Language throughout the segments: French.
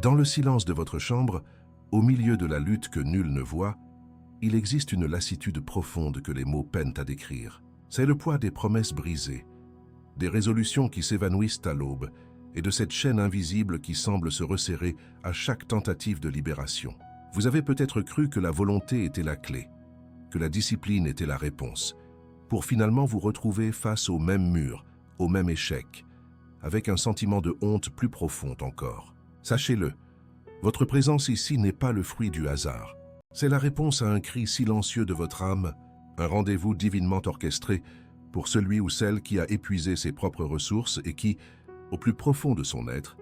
Dans le silence de votre chambre, au milieu de la lutte que nul ne voit, il existe une lassitude profonde que les mots peinent à décrire. C'est le poids des promesses brisées, des résolutions qui s'évanouissent à l'aube et de cette chaîne invisible qui semble se resserrer à chaque tentative de libération. Vous avez peut-être cru que la volonté était la clé, que la discipline était la réponse, pour finalement vous retrouver face au même mur, au même échec, avec un sentiment de honte plus profond encore. Sachez-le, votre présence ici n'est pas le fruit du hasard. C'est la réponse à un cri silencieux de votre âme, un rendez-vous divinement orchestré pour celui ou celle qui a épuisé ses propres ressources et qui, au plus profond de son être,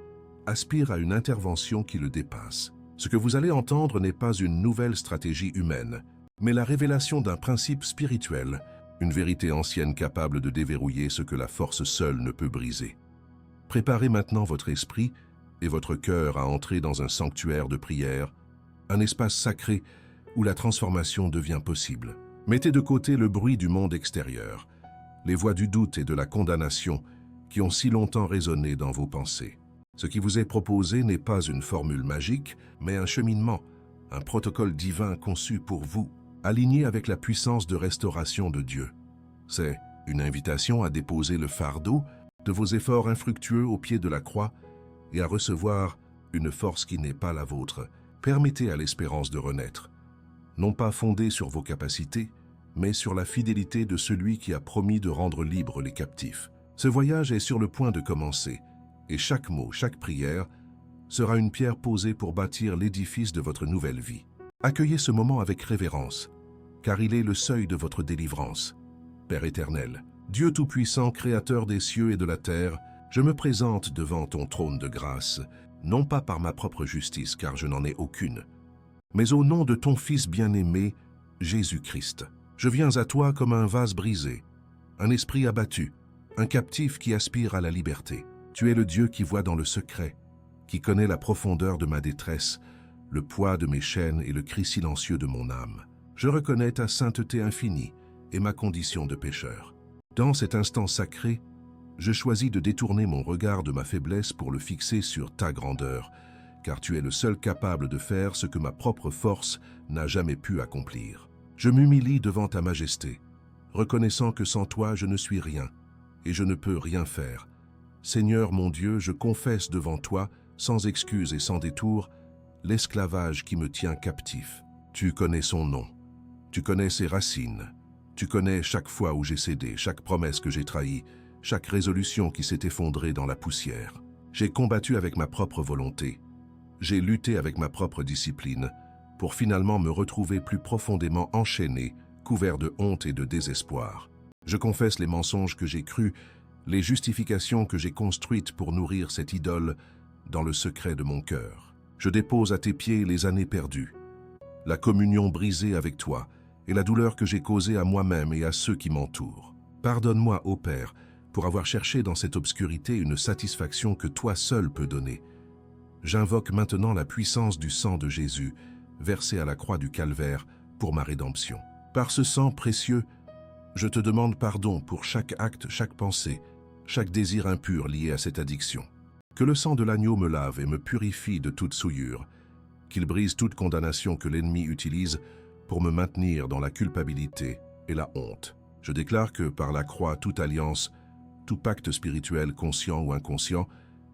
aspire à une intervention qui le dépasse. Ce que vous allez entendre n'est pas une nouvelle stratégie humaine, mais la révélation d'un principe spirituel, une vérité ancienne capable de déverrouiller ce que la force seule ne peut briser. Préparez maintenant votre esprit et votre cœur à entrer dans un sanctuaire de prière, un espace sacré où la transformation devient possible. Mettez de côté le bruit du monde extérieur, les voix du doute et de la condamnation qui ont si longtemps résonné dans vos pensées. Ce qui vous est proposé n'est pas une formule magique, mais un cheminement, un protocole divin conçu pour vous, aligné avec la puissance de restauration de Dieu. C'est une invitation à déposer le fardeau de vos efforts infructueux au pied de la croix et à recevoir une force qui n'est pas la vôtre. Permettez à l'espérance de renaître, non pas fondée sur vos capacités, mais sur la fidélité de celui qui a promis de rendre libres les captifs. Ce voyage est sur le point de commencer, et chaque mot, chaque prière, sera une pierre posée pour bâtir l'édifice de votre nouvelle vie. Accueillez ce moment avec révérence, car il est le seuil de votre délivrance. Père éternel, Dieu Tout-Puissant, Créateur des cieux et de la terre, je me présente devant ton trône de grâce, non pas par ma propre justice, car je n'en ai aucune, mais au nom de ton Fils bien-aimé, Jésus-Christ. Je viens à toi comme un vase brisé, un esprit abattu, un captif qui aspire à la liberté. Tu es le Dieu qui voit dans le secret, qui connaît la profondeur de ma détresse, le poids de mes chaînes et le cri silencieux de mon âme. Je reconnais ta sainteté infinie et ma condition de pécheur. Dans cet instant sacré, je choisis de détourner mon regard de ma faiblesse pour le fixer sur ta grandeur, car tu es le seul capable de faire ce que ma propre force n'a jamais pu accomplir. Je m'humilie devant ta majesté, reconnaissant que sans toi je ne suis rien, et je ne peux rien faire. Seigneur mon Dieu, je confesse devant toi, sans excuse et sans détour, l'esclavage qui me tient captif. Tu connais son nom, tu connais ses racines, tu connais chaque fois où j'ai cédé, chaque promesse que j'ai trahie, chaque résolution qui s'est effondrée dans la poussière. J'ai combattu avec ma propre volonté, j'ai lutté avec ma propre discipline, pour finalement me retrouver plus profondément enchaîné, couvert de honte et de désespoir. Je confesse les mensonges que j'ai crus, les justifications que j'ai construites pour nourrir cette idole dans le secret de mon cœur. Je dépose à tes pieds les années perdues, la communion brisée avec toi et la douleur que j'ai causée à moi-même et à ceux qui m'entourent. Pardonne-moi, ô Père, pour avoir cherché dans cette obscurité une satisfaction que toi seul peux donner. J'invoque maintenant la puissance du sang de Jésus, versé à la croix du Calvaire pour ma rédemption. Par ce sang précieux, je te demande pardon pour chaque acte, chaque pensée, chaque désir impur lié à cette addiction. Que le sang de l'agneau me lave et me purifie de toute souillure, qu'il brise toute condamnation que l'ennemi utilise pour me maintenir dans la culpabilité et la honte. Je déclare que par la croix, toute alliance, tout pacte spirituel conscient ou inconscient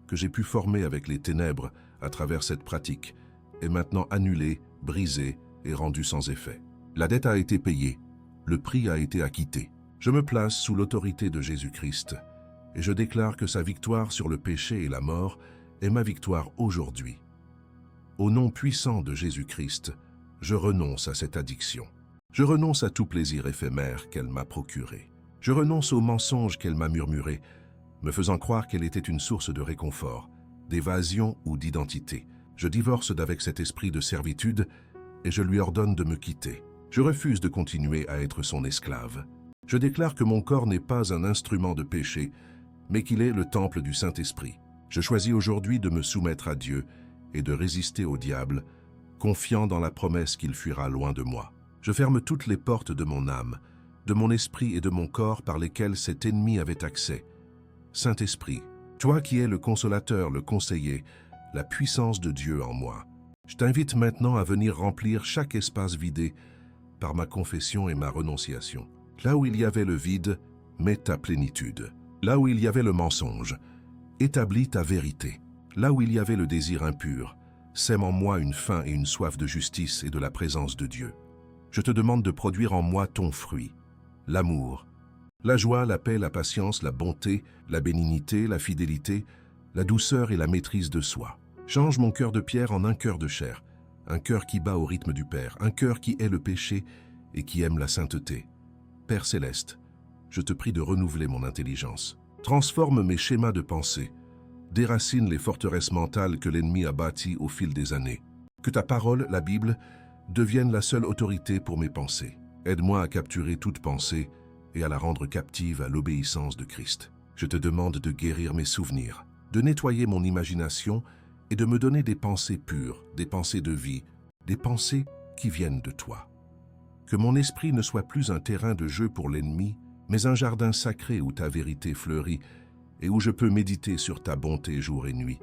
que j'ai pu former avec les ténèbres à travers cette pratique est maintenant annulé, brisé et rendu sans effet. La dette a été payée, le prix a été acquitté. Je me place sous l'autorité de Jésus-Christ et je déclare que sa victoire sur le péché et la mort est ma victoire aujourd'hui. Au nom puissant de Jésus-Christ, je renonce à cette addiction. Je renonce à tout plaisir éphémère qu'elle m'a procuré. Je renonce aux mensonges qu'elle m'a murmurés, me faisant croire qu'elle était une source de réconfort, d'évasion ou d'identité. Je divorce d'avec cet esprit de servitude et je lui ordonne de me quitter. Je refuse de continuer à être son esclave. Je déclare que mon corps n'est pas un instrument de péché, mais qu'il est le temple du Saint-Esprit. Je choisis aujourd'hui de me soumettre à Dieu et de résister au diable, confiant dans la promesse qu'il fuira loin de moi. Je ferme toutes les portes de mon âme, de mon esprit et de mon corps par lesquelles cet ennemi avait accès. Saint-Esprit, toi qui es le consolateur, le conseiller, la puissance de Dieu en moi. Je t'invite maintenant à venir remplir chaque espace vidé par ma confession et ma renonciation. Là où il y avait le vide, mets ta plénitude. Là où il y avait le mensonge, établis ta vérité. Là où il y avait le désir impur, sème en moi une faim et une soif de justice et de la présence de Dieu. Je te demande de produire en moi ton fruit, l'amour, la joie, la paix, la patience, la bonté, la bénignité, la fidélité, la douceur et la maîtrise de soi. Change mon cœur de pierre en un cœur de chair, un cœur qui bat au rythme du Père, un cœur qui hait le péché et qui aime la sainteté. Père céleste, je te prie de renouveler mon intelligence. Transforme mes schémas de pensée, déracine les forteresses mentales que l'ennemi a bâties au fil des années. Que ta parole, la Bible, devienne la seule autorité pour mes pensées. Aide-moi à capturer toute pensée et à la rendre captive à l'obéissance de Christ. Je te demande de guérir mes souvenirs, de nettoyer mon imagination et de me donner des pensées pures, des pensées de vie, des pensées qui viennent de toi. Que mon esprit ne soit plus un terrain de jeu pour l'ennemi, mais un jardin sacré où ta vérité fleurit et où je peux méditer sur ta bonté jour et nuit.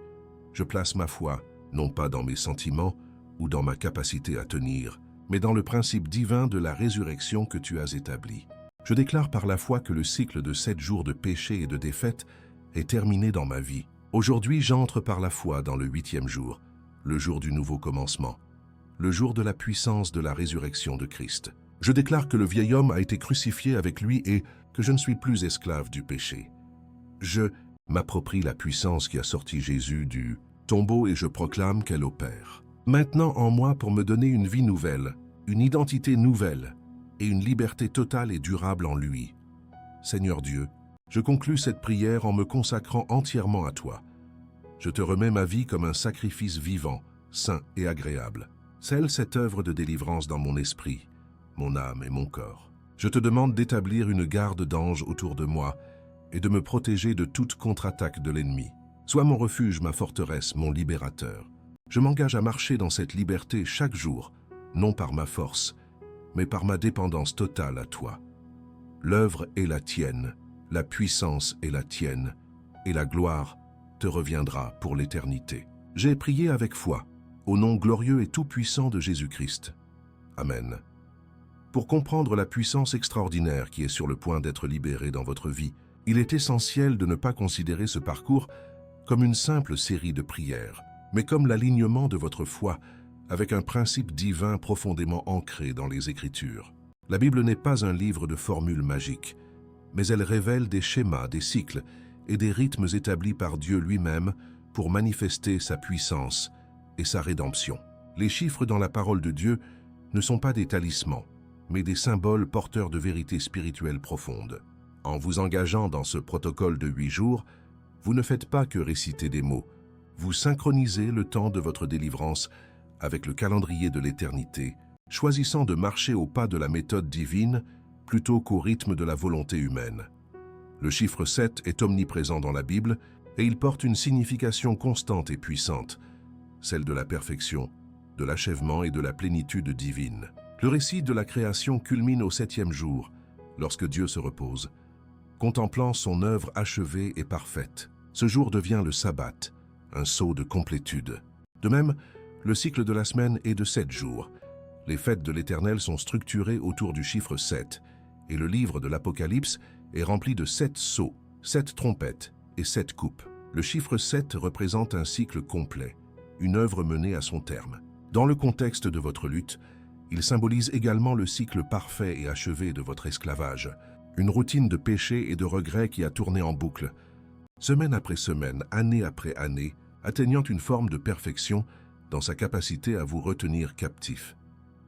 Je place ma foi, non pas dans mes sentiments ou dans ma capacité à tenir, mais dans le principe divin de la résurrection que tu as établi. Je déclare par la foi que le cycle de 7 jours de péché et de défaite est terminé dans ma vie. Aujourd'hui, j'entre par la foi dans le 8e jour, le jour du nouveau commencement, le jour de la puissance de la résurrection de Christ. Je déclare que le vieil homme a été crucifié avec lui et que je ne suis plus esclave du péché. Je m'approprie la puissance qui a sorti Jésus du tombeau et je proclame qu'elle opère maintenant en moi pour me donner une vie nouvelle, une identité nouvelle et une liberté totale et durable en lui. Seigneur Dieu, je conclus cette prière en me consacrant entièrement à toi. Je te remets ma vie comme un sacrifice vivant, saint et agréable. Scelle cette œuvre de délivrance dans mon esprit, mon âme et mon corps. Je te demande d'établir une garde d'anges autour de moi et de me protéger de toute contre-attaque de l'ennemi. Sois mon refuge, ma forteresse, mon libérateur. Je m'engage à marcher dans cette liberté chaque jour, non par ma force, mais par ma dépendance totale à toi. L'œuvre est la tienne, la puissance est la tienne, et la gloire te reviendra pour l'éternité. J'ai prié avec foi, au nom glorieux et tout-puissant de Jésus-Christ. Amen. Pour comprendre la puissance extraordinaire qui est sur le point d'être libérée dans votre vie, il est essentiel de ne pas considérer ce parcours comme une simple série de prières, mais comme l'alignement de votre foi avec un principe divin profondément ancré dans les Écritures. La Bible n'est pas un livre de formules magiques, mais elle révèle des schémas, des cycles et des rythmes établis par Dieu lui-même pour manifester sa puissance et sa rédemption. Les chiffres dans la parole de Dieu ne sont pas des talismans, mais des symboles porteurs de vérités spirituelles profondes. En vous engageant dans ce protocole de 8 jours, vous ne faites pas que réciter des mots, vous synchronisez le temps de votre délivrance avec le calendrier de l'éternité, choisissant de marcher au pas de la méthode divine plutôt qu'au rythme de la volonté humaine. Le chiffre 7 est omniprésent dans la Bible et il porte une signification constante et puissante, celle de la perfection, de l'achèvement et de la plénitude divine. Le récit de la création culmine au 7e jour, lorsque Dieu se repose, contemplant son œuvre achevée et parfaite. Ce jour devient le sabbat, un sceau de complétude. De même, le cycle de la semaine est de 7 jours. Les fêtes de l'Éternel sont structurées autour du chiffre 7, et le livre de l'Apocalypse est rempli de 7 sceaux, 7 trompettes et 7 coupes. Le chiffre 7 représente un cycle complet, une œuvre menée à son terme. Dans le contexte de votre lutte, il symbolise également le cycle parfait et achevé de votre esclavage, une routine de péché et de regrets qui a tourné en boucle, semaine après semaine, année après année, atteignant une forme de perfection dans sa capacité à vous retenir captif.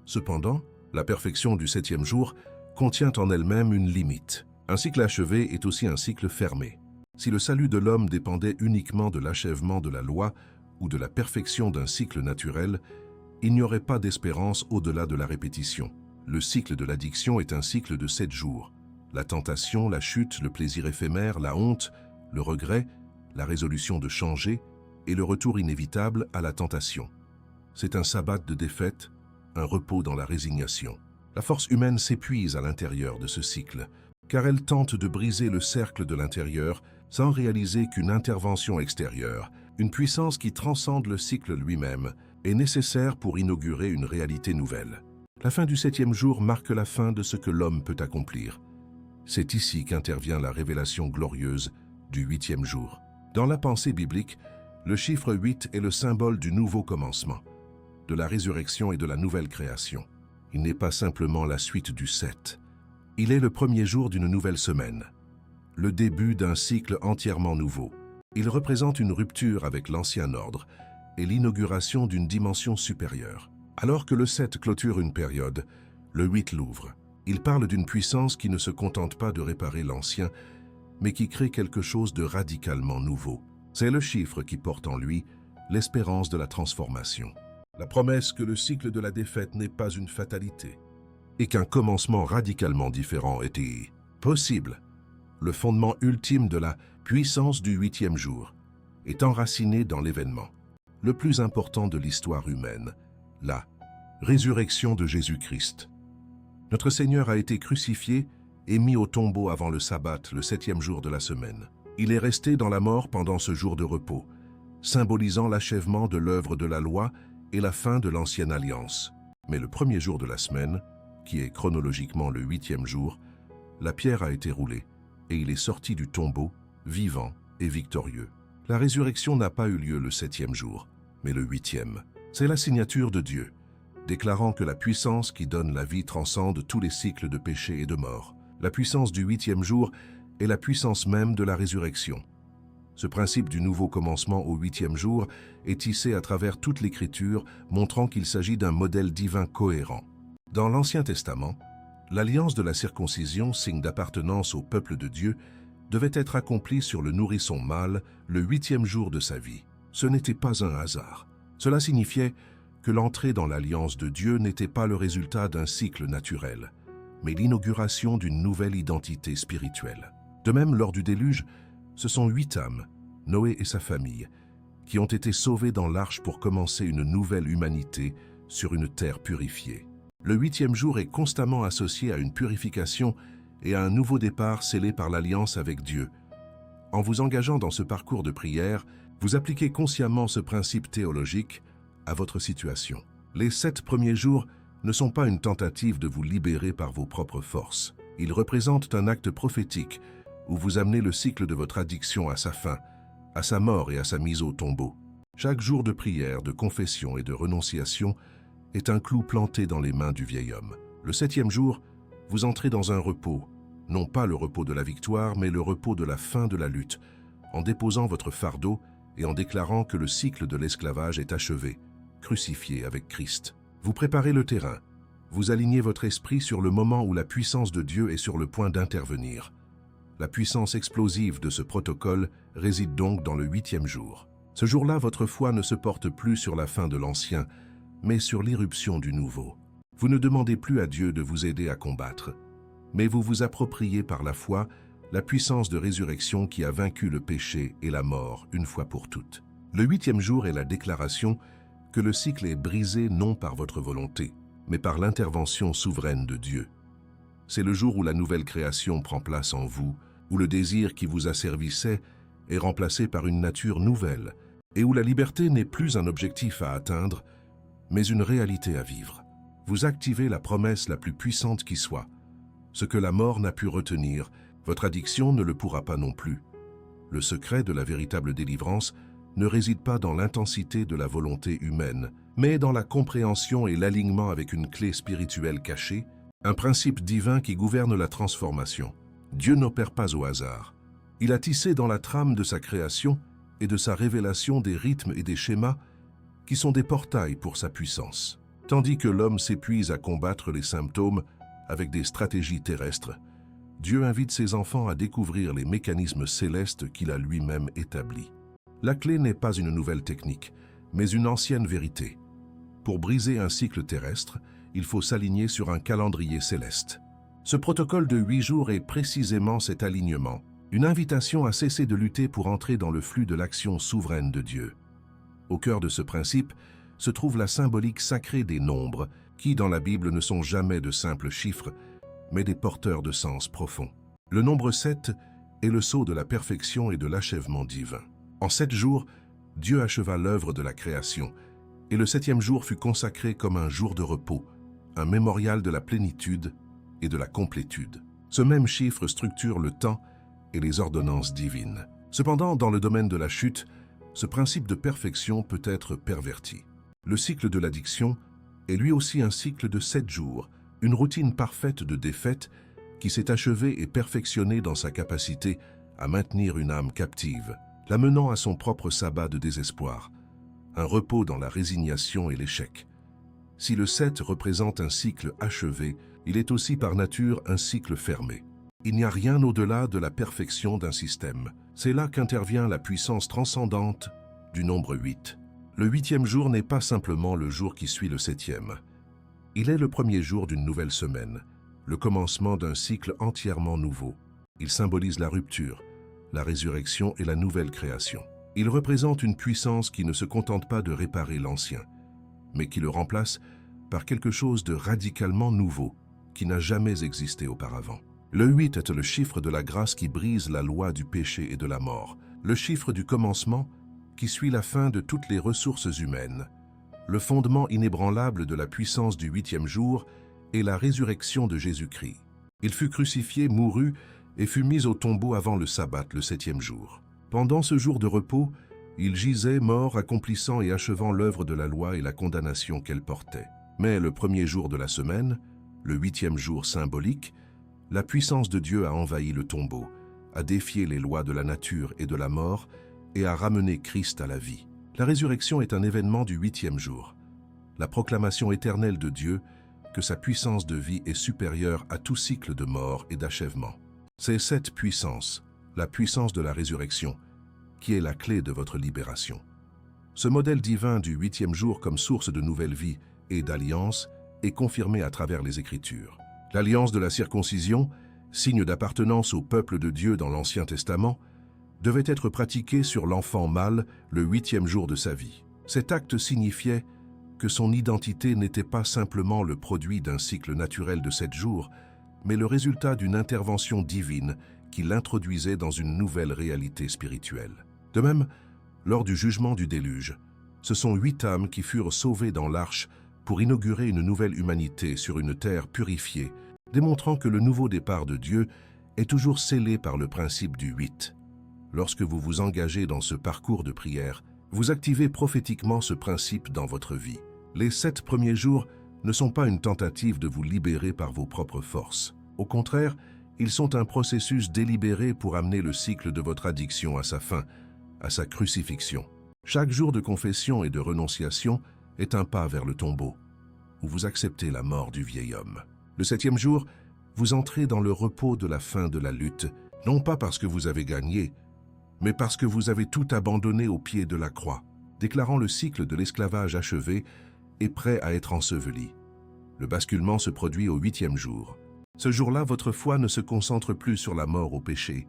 Cependant, la perfection du 7e jour contient en elle-même une limite. Un cycle achevé est aussi un cycle fermé. Si le salut de l'homme dépendait uniquement de l'achèvement de la loi ou de la perfection d'un cycle naturel, il n'y aurait pas d'espérance au-delà de la répétition. Le cycle de l'addiction est un cycle de 7 jours. La tentation, la chute, le plaisir éphémère, la honte, le regret, la résolution de changer et le retour inévitable à la tentation. C'est un sabbat de défaite, un repos dans la résignation. La force humaine s'épuise à l'intérieur de ce cycle, car elle tente de briser le cercle de l'intérieur sans réaliser qu'une intervention extérieure, Une puissance qui transcende le cycle lui-même est nécessaire pour inaugurer une réalité nouvelle. La fin du 7e jour marque la fin de ce que l'homme peut accomplir. C'est ici qu'intervient la révélation glorieuse du 8e jour. Dans la pensée biblique, le chiffre 8 est le symbole du nouveau commencement, de la résurrection et de la nouvelle création. Il n'est pas simplement la suite du 7. Il est le premier jour d'une nouvelle semaine, le début d'un cycle entièrement nouveau. Il représente une rupture avec l'ancien ordre et l'inauguration d'une dimension supérieure. Alors que le 7 clôture une période, le 8 l'ouvre. Il parle d'une puissance qui ne se contente pas de réparer l'ancien, mais qui crée quelque chose de radicalement nouveau. C'est le chiffre qui porte en lui l'espérance de la transformation. La promesse que le cycle de la défaite n'est pas une fatalité et qu'un commencement radicalement différent était possible. Le fondement ultime de la puissance du 8e jour est enraciné dans l'événement le plus important de l'histoire humaine, la résurrection de Jésus-Christ. Notre Seigneur a été crucifié et mis au tombeau avant le sabbat, le 7e jour de la semaine. Il est resté dans la mort pendant ce jour de repos, symbolisant l'achèvement de l'œuvre de la loi et la fin de l'ancienne alliance. Mais le premier jour de la semaine, qui est chronologiquement le 8e jour, la pierre a été roulée et il est sorti du tombeau, vivant et victorieux. La résurrection n'a pas eu lieu le 7e jour, mais le 8e. C'est la signature de Dieu, déclarant que la puissance qui donne la vie transcende tous les cycles de péché et de mort. La puissance du 8e jour est la puissance même de la résurrection. Ce principe du nouveau commencement au 8e jour est tissé à travers toute l'Écriture, montrant qu'il s'agit d'un modèle divin cohérent. Dans l'Ancien Testament, l'alliance de la circoncision, signe d'appartenance au peuple de Dieu, devait être accomplie sur le nourrisson mâle le 8e jour de sa vie. Ce n'était pas un hasard. Cela signifiait que l'entrée dans l'alliance de Dieu n'était pas le résultat d'un cycle naturel, mais l'inauguration d'une nouvelle identité spirituelle. De même, lors du déluge, ce sont 8 âmes, Noé et sa famille, qui ont été sauvées dans l'arche pour commencer une nouvelle humanité sur une terre purifiée. Le 8e jour est constamment associé à une purification et à un nouveau départ scellé par l'alliance avec Dieu. En vous engageant dans ce parcours de prière, vous appliquez consciemment ce principe théologique à votre situation. Les 7 premiers jours ne sont pas une tentative de vous libérer par vos propres forces. Ils représentent un acte prophétique où vous amenez le cycle de votre addiction à sa fin, à sa mort et à sa mise au tombeau. Chaque jour de prière, de confession et de renonciation est un clou planté dans les mains du vieil homme. Le 7e jour, vous entrez dans un repos, non pas le repos de la victoire, mais le repos de la fin de la lutte, en déposant votre fardeau et en déclarant que le cycle de l'esclavage est achevé, crucifié avec Christ. Vous préparez le terrain, vous alignez votre esprit sur le moment où la puissance de Dieu est sur le point d'intervenir. La puissance explosive de ce protocole réside donc dans le 8e jour. Ce jour-là, votre foi ne se porte plus sur la fin de l'ancien, mais sur l'irruption du nouveau. Vous ne demandez plus à Dieu de vous aider à combattre, mais vous vous appropriez par la foi la puissance de résurrection qui a vaincu le péché et la mort une fois pour toutes. Le 8e jour est la déclaration que le cycle est brisé non par votre volonté, mais par l'intervention souveraine de Dieu. C'est le jour où la nouvelle création prend place en vous, où le désir qui vous asservissait est remplacé par une nature nouvelle, et où la liberté n'est plus un objectif à atteindre, mais une réalité à vivre. Vous activez la promesse la plus puissante qui soit. Ce que la mort n'a pu retenir, votre addiction ne le pourra pas non plus. Le secret de la véritable délivrance ne réside pas dans l'intensité de la volonté humaine, mais dans la compréhension et l'alignement avec une clé spirituelle cachée, un principe divin qui gouverne la transformation. Dieu n'opère pas au hasard. Il a tissé dans la trame de sa création et de sa révélation des rythmes et des schémas qui sont des portails pour sa puissance. Tandis que l'homme s'épuise à combattre les symptômes avec des stratégies terrestres, Dieu invite ses enfants à découvrir les mécanismes célestes qu'il a lui-même établis. La clé n'est pas une nouvelle technique, mais une ancienne vérité. Pour briser un cycle terrestre, il faut s'aligner sur un calendrier céleste. Ce protocole de 8 jours est précisément cet alignement, une invitation à cesser de lutter pour entrer dans le flux de l'action souveraine de Dieu. Au cœur de ce principe se trouve la symbolique sacrée des nombres, qui dans la Bible ne sont jamais de simples chiffres, mais des porteurs de sens profonds. Le nombre 7 est le sceau de la perfection et de l'achèvement divin. En 7 jours, Dieu acheva l'œuvre de la création, et le 7e jour fut consacré comme un jour de repos, un mémorial de la plénitude et de la complétude. Ce même chiffre structure le temps et les ordonnances divines. Cependant, dans le domaine de la chute, ce principe de perfection peut être perverti. Le cycle de l'addiction est lui aussi un cycle de 7 jours, une routine parfaite de défaite qui s'est achevée et perfectionnée dans sa capacité à maintenir une âme captive, l'amenant à son propre sabbat de désespoir, un repos dans la résignation et l'échec. Si le 7 représente un cycle achevé, il est aussi par nature un cycle fermé. Il n'y a rien au-delà de la perfection d'un système. C'est là qu'intervient la puissance transcendante du nombre 8. Le 8e jour n'est pas simplement le jour qui suit le 7e. Il est le premier jour d'une nouvelle semaine, le commencement d'un cycle entièrement nouveau. Il symbolise la rupture, la résurrection et la nouvelle création. Il représente une puissance qui ne se contente pas de réparer l'ancien, mais qui le remplace par quelque chose de radicalement nouveau, qui n'a jamais existé auparavant. Le 8 est le chiffre de la grâce qui brise la loi du péché et de la mort, le chiffre du commencement qui suit la fin de toutes les ressources humaines, le fondement inébranlable de la puissance du 8e jour et la résurrection de Jésus-Christ. Il fut crucifié, mourut et fut mis au tombeau avant le sabbat, le 7e jour. Pendant ce jour de repos, il gisait mort, accomplissant et achevant l'œuvre de la loi et la condamnation qu'elle portait. Mais le premier jour de la semaine, le 8e jour symbolique, la puissance de Dieu a envahi le tombeau, a défié les lois de la nature et de la mort et a ramené Christ à la vie. La résurrection est un événement du 8e jour, la proclamation éternelle de Dieu que sa puissance de vie est supérieure à tout cycle de mort et d'achèvement. C'est cette puissance, la puissance de la résurrection, qui est la clé de votre libération. Ce modèle divin du 8e jour comme source de nouvelle vie et d'alliance est confirmé à travers les Écritures. L'alliance de la circoncision, signe d'appartenance au peuple de Dieu dans l'Ancien Testament, devait être pratiquée sur l'enfant mâle le 8e jour de sa vie. Cet acte signifiait que son identité n'était pas simplement le produit d'un cycle naturel de 7 jours, mais le résultat d'une intervention divine qui l'introduisait dans une nouvelle réalité spirituelle. De même, lors du jugement du déluge, ce sont 8 âmes qui furent sauvées dans l'arche pour inaugurer une nouvelle humanité sur une terre purifiée, démontrant que le nouveau départ de Dieu est toujours scellé par le principe du 8. Lorsque vous vous engagez dans ce parcours de prière, vous activez prophétiquement ce principe dans votre vie. Les 7 premiers jours ne sont pas une tentative de vous libérer par vos propres forces. Au contraire, ils sont un processus délibéré pour amener le cycle de votre addiction à sa fin, à sa crucifixion. Chaque jour de confession et de renonciation est un pas vers le tombeau, où vous acceptez la mort du vieil homme. Le 7e jour, vous entrez dans le repos de la fin de la lutte, non pas parce que vous avez gagné, mais parce que vous avez tout abandonné au pied de la croix, déclarant le cycle de l'esclavage achevé et prêt à être enseveli. Le basculement se produit au 8e jour. Ce jour-là, votre foi ne se concentre plus sur la mort au péché,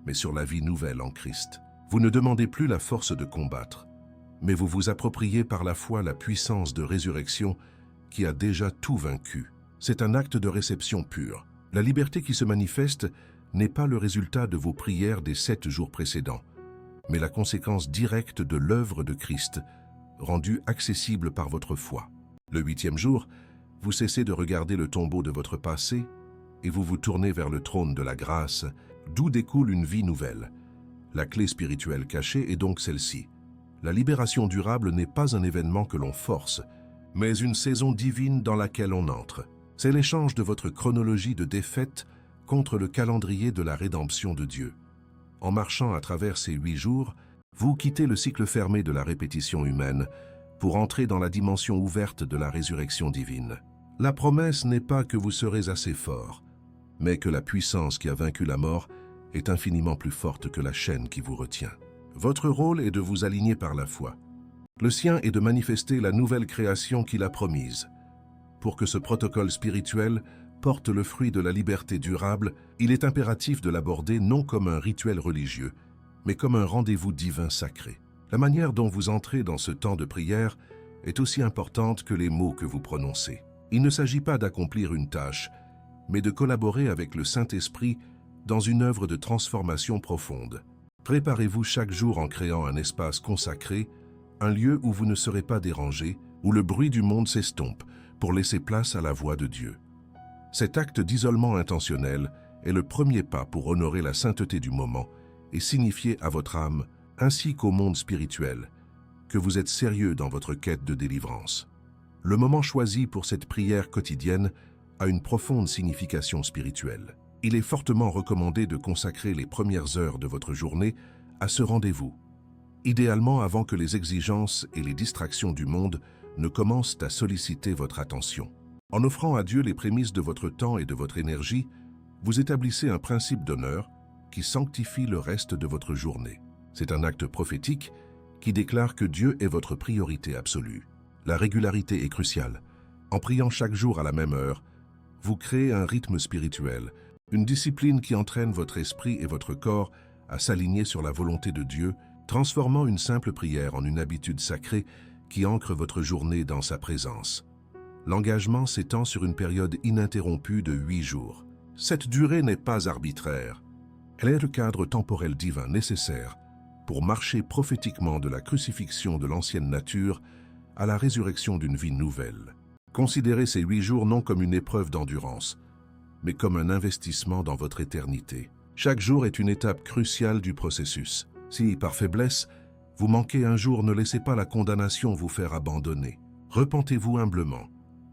mais sur la vie nouvelle en Christ. Vous ne demandez plus la force de combattre, mais vous vous appropriez par la foi la puissance de résurrection qui a déjà tout vaincu. C'est un acte de réception pure. La liberté qui se manifeste n'est pas le résultat de vos prières des 7 jours précédents, mais la conséquence directe de l'œuvre de Christ, rendue accessible par votre foi. Le 8e jour, vous cessez de regarder le tombeau de votre passé et vous vous tournez vers le trône de la grâce, d'où découle une vie nouvelle. La clé spirituelle cachée est donc celle-ci. La libération durable n'est pas un événement que l'on force, mais une saison divine dans laquelle on entre. C'est l'échange de votre chronologie de défaite contre le calendrier de la rédemption de Dieu. En marchant à travers ces 8 jours, vous quittez le cycle fermé de la répétition humaine pour entrer dans la dimension ouverte de la résurrection divine. La promesse n'est pas que vous serez assez fort, mais que la puissance qui a vaincu la mort est infiniment plus forte que la chaîne qui vous retient. Votre rôle est de vous aligner par la foi. Le sien est de manifester la nouvelle création qu'il a promise. Pour que ce protocole spirituel porte le fruit de la liberté durable, il est impératif de l'aborder non comme un rituel religieux, mais comme un rendez-vous divin sacré. La manière dont vous entrez dans ce temps de prière est aussi importante que les mots que vous prononcez. Il ne s'agit pas d'accomplir une tâche, mais de collaborer avec le Saint-Esprit dans une œuvre de transformation profonde. Préparez-vous chaque jour en créant un espace consacré, un lieu où vous ne serez pas dérangé, où le bruit du monde s'estompe, pour laisser place à la voix de Dieu. Cet acte d'isolement intentionnel est le premier pas pour honorer la sainteté du moment et signifier à votre âme, ainsi qu'au monde spirituel, que vous êtes sérieux dans votre quête de délivrance. Le moment choisi pour cette prière quotidienne a une profonde signification spirituelle. Il est fortement recommandé de consacrer les premières heures de votre journée à ce rendez-vous, idéalement avant que les exigences et les distractions du monde ne commencent à solliciter votre attention. En offrant à Dieu les prémices de votre temps et de votre énergie, vous établissez un principe d'honneur qui sanctifie le reste de votre journée. C'est un acte prophétique qui déclare que Dieu est votre priorité absolue. La régularité est cruciale. En priant chaque jour à la même heure, vous créez un rythme spirituel, une discipline qui entraîne votre esprit et votre corps à s'aligner sur la volonté de Dieu, transformant une simple prière en une habitude sacrée qui ancre votre journée dans sa présence. L'engagement s'étend sur une période ininterrompue de 8 jours. Cette durée n'est pas arbitraire. Elle est le cadre temporel divin nécessaire pour marcher prophétiquement de la crucifixion de l'ancienne nature à la résurrection d'une vie nouvelle. Considérez ces 8 jours non comme une épreuve d'endurance, mais comme un investissement dans votre éternité. Chaque jour est une étape cruciale du processus. Si, par faiblesse, vous manquez un jour, ne laissez pas la condamnation vous faire abandonner. Repentez-vous humblement,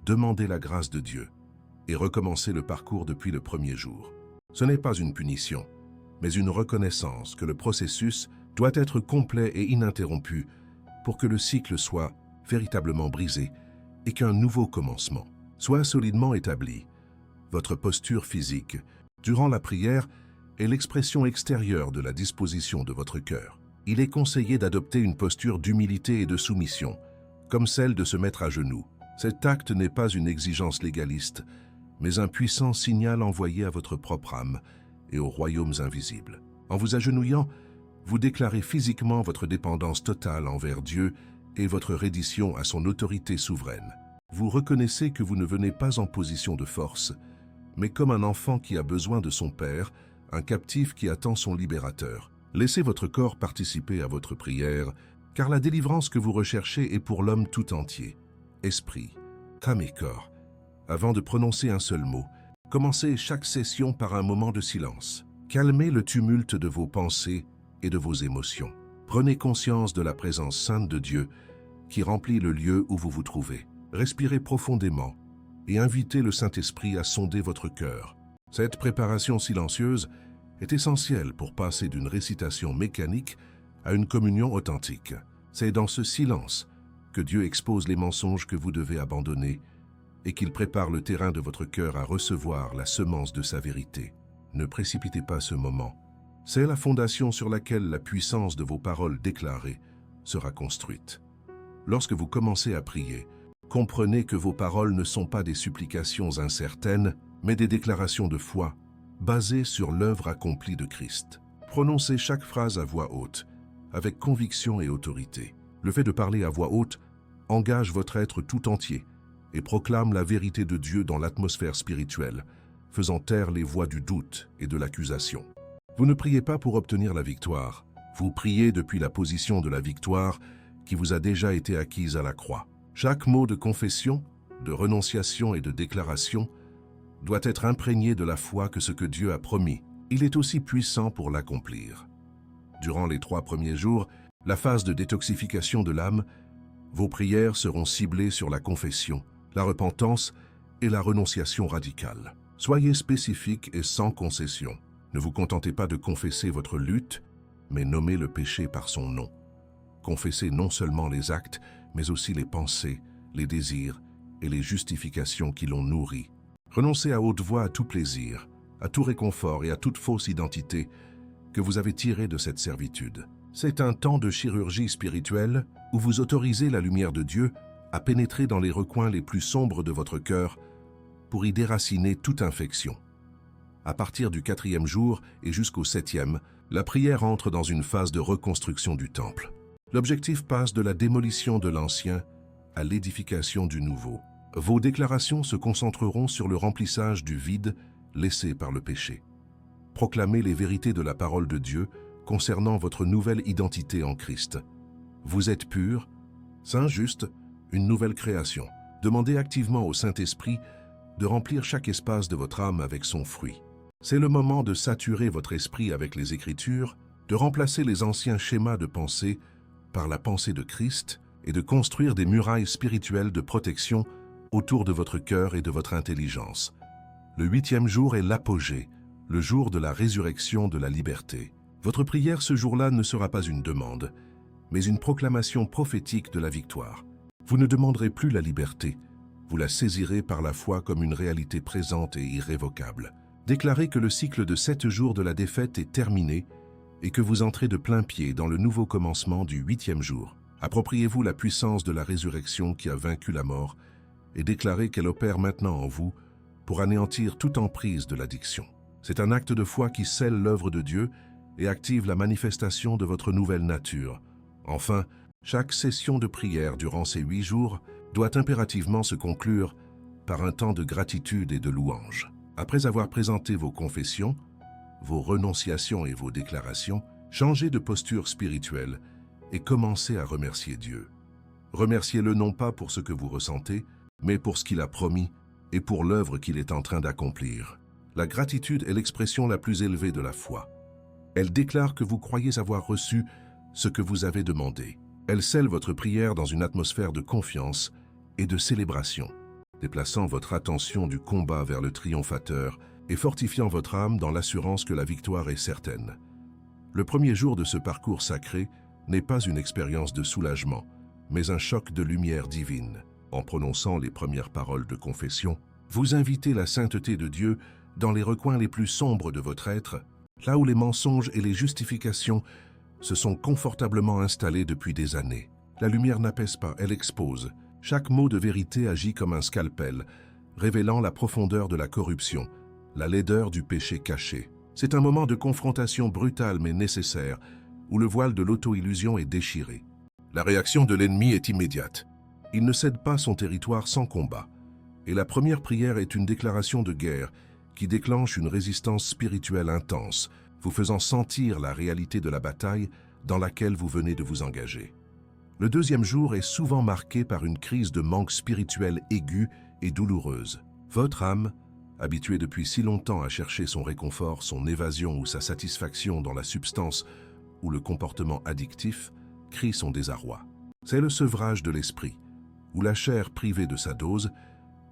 demandez la grâce de Dieu et recommencez le parcours depuis le premier jour. Ce n'est pas une punition, mais une reconnaissance que le processus doit être complet et ininterrompu pour que le cycle soit véritablement brisé et qu'un nouveau commencement soit solidement établi. Votre posture physique, durant la prière, est l'expression extérieure de la disposition de votre cœur. Il est conseillé d'adopter une posture d'humilité et de soumission, comme celle de se mettre à genoux. Cet acte n'est pas une exigence légaliste, mais un puissant signal envoyé à votre propre âme et aux royaumes invisibles. En vous agenouillant, vous déclarez physiquement votre dépendance totale envers Dieu et votre reddition à son autorité souveraine. Vous reconnaissez que vous ne venez pas en position de force, mais comme un enfant qui a besoin de son père, un captif qui attend son libérateur. Laissez votre corps participer à votre prière, car la délivrance que vous recherchez est pour l'homme tout entier. Esprit, âme et corps. Avant de prononcer un seul mot, commencez chaque session par un moment de silence. Calmez le tumulte de vos pensées et de vos émotions. Prenez conscience de la présence sainte de Dieu qui remplit le lieu où vous vous trouvez. Respirez profondément et invitez le Saint-Esprit à sonder votre cœur. Cette préparation silencieuse est essentielle pour passer d'une récitation mécanique à une communion authentique. C'est dans ce silence que Dieu expose les mensonges que vous devez abandonner et qu'il prépare le terrain de votre cœur à recevoir la semence de sa vérité. Ne précipitez pas ce moment. C'est la fondation sur laquelle la puissance de vos paroles déclarées sera construite. Lorsque vous commencez à prier, comprenez que vos paroles ne sont pas des supplications incertaines, mais des déclarations de foi, basées sur l'œuvre accomplie de Christ. Prononcez chaque phrase à voix haute, avec conviction et autorité. Le fait de parler à voix haute engage votre être tout entier et proclame la vérité de Dieu dans l'atmosphère spirituelle, faisant taire les voix du doute et de l'accusation. Vous ne priez pas pour obtenir la victoire, vous priez depuis la position de la victoire qui vous a déjà été acquise à la croix. Chaque mot de confession, de renonciation et de déclaration doit être imprégné de la foi que ce que Dieu a promis, il est aussi puissant pour l'accomplir. Durant les 3 premiers jours, la phase de détoxification de l'âme, vos prières seront ciblées sur la confession, la repentance et la renonciation radicale. Soyez spécifique et sans concession. Ne vous contentez pas de confesser votre lutte, mais nommez le péché par son nom. Confessez non seulement les actes, mais aussi les pensées, les désirs et les justifications qui l'ont nourri. Renoncez à haute voix à tout plaisir, à tout réconfort et à toute fausse identité que vous avez tirée de cette servitude. C'est un temps de chirurgie spirituelle où vous autorisez la lumière de Dieu à pénétrer dans les recoins les plus sombres de votre cœur pour y déraciner toute infection. À partir du 4e jour et jusqu'au 7e, la prière entre dans une phase de reconstruction du temple. L'objectif passe de la démolition de l'ancien à l'édification du nouveau. Vos déclarations se concentreront sur le remplissage du vide laissé par le péché. Proclamez les vérités de la parole de Dieu concernant votre nouvelle identité en Christ. Vous êtes pur, saint, juste, une nouvelle création. Demandez activement au Saint-Esprit de remplir chaque espace de votre âme avec son fruit. C'est le moment de saturer votre esprit avec les Écritures, de remplacer les anciens schémas de pensée par la pensée de Christ et de construire des murailles spirituelles de protection autour de votre cœur et de votre intelligence. Le 8e jour est l'apogée, le jour de la résurrection de la liberté. Votre prière ce jour-là ne sera pas une demande, mais une proclamation prophétique de la victoire. Vous ne demanderez plus la liberté, vous la saisirez par la foi comme une réalité présente et irrévocable. Déclarez que le cycle de 7 jours de la défaite est terminé et que vous entrez de plein pied dans le nouveau commencement du 8e jour. Appropriez-vous la puissance de la résurrection qui a vaincu la mort et déclarez qu'elle opère maintenant en vous pour anéantir toute emprise de l'addiction. C'est un acte de foi qui scelle l'œuvre de Dieu et active la manifestation de votre nouvelle nature. Enfin, chaque session de prière durant ces 8 jours doit impérativement se conclure par un temps de gratitude et de louange. Après avoir présenté vos confessions, vos renonciations et vos déclarations, changez de posture spirituelle et commencez à remercier Dieu. Remerciez-le non pas pour ce que vous ressentez, mais pour ce qu'il a promis et pour l'œuvre qu'il est en train d'accomplir. La gratitude est l'expression la plus élevée de la foi. Elle déclare que vous croyez avoir reçu ce que vous avez demandé. Elle scelle votre prière dans une atmosphère de confiance et de célébration, déplaçant votre attention du combat vers le triomphateur et fortifiant votre âme dans l'assurance que la victoire est certaine. Le premier jour de ce parcours sacré n'est pas une expérience de soulagement, mais un choc de lumière divine. En prononçant les premières paroles de confession, vous invitez la sainteté de Dieu dans les recoins les plus sombres de votre être, là où les mensonges et les justifications se sont confortablement installés depuis des années. La lumière n'apaise pas, elle expose. Chaque mot de vérité agit comme un scalpel, révélant la profondeur de la corruption, la laideur du péché caché. C'est un moment de confrontation brutale mais nécessaire, où le voile de l'auto-illusion est déchiré. La réaction de l'ennemi est immédiate. Il ne cède pas son territoire sans combat. Et la première prière est une déclaration de guerre qui déclenche une résistance spirituelle intense, vous faisant sentir la réalité de la bataille dans laquelle vous venez de vous engager. Le deuxième jour est souvent marqué par une crise de manque spirituel aiguë et douloureuse. Votre âme, habituée depuis si longtemps à chercher son réconfort, son évasion ou sa satisfaction dans la substance ou le comportement addictif, crie son désarroi. C'est le sevrage de l'esprit, où la chair privée de sa dose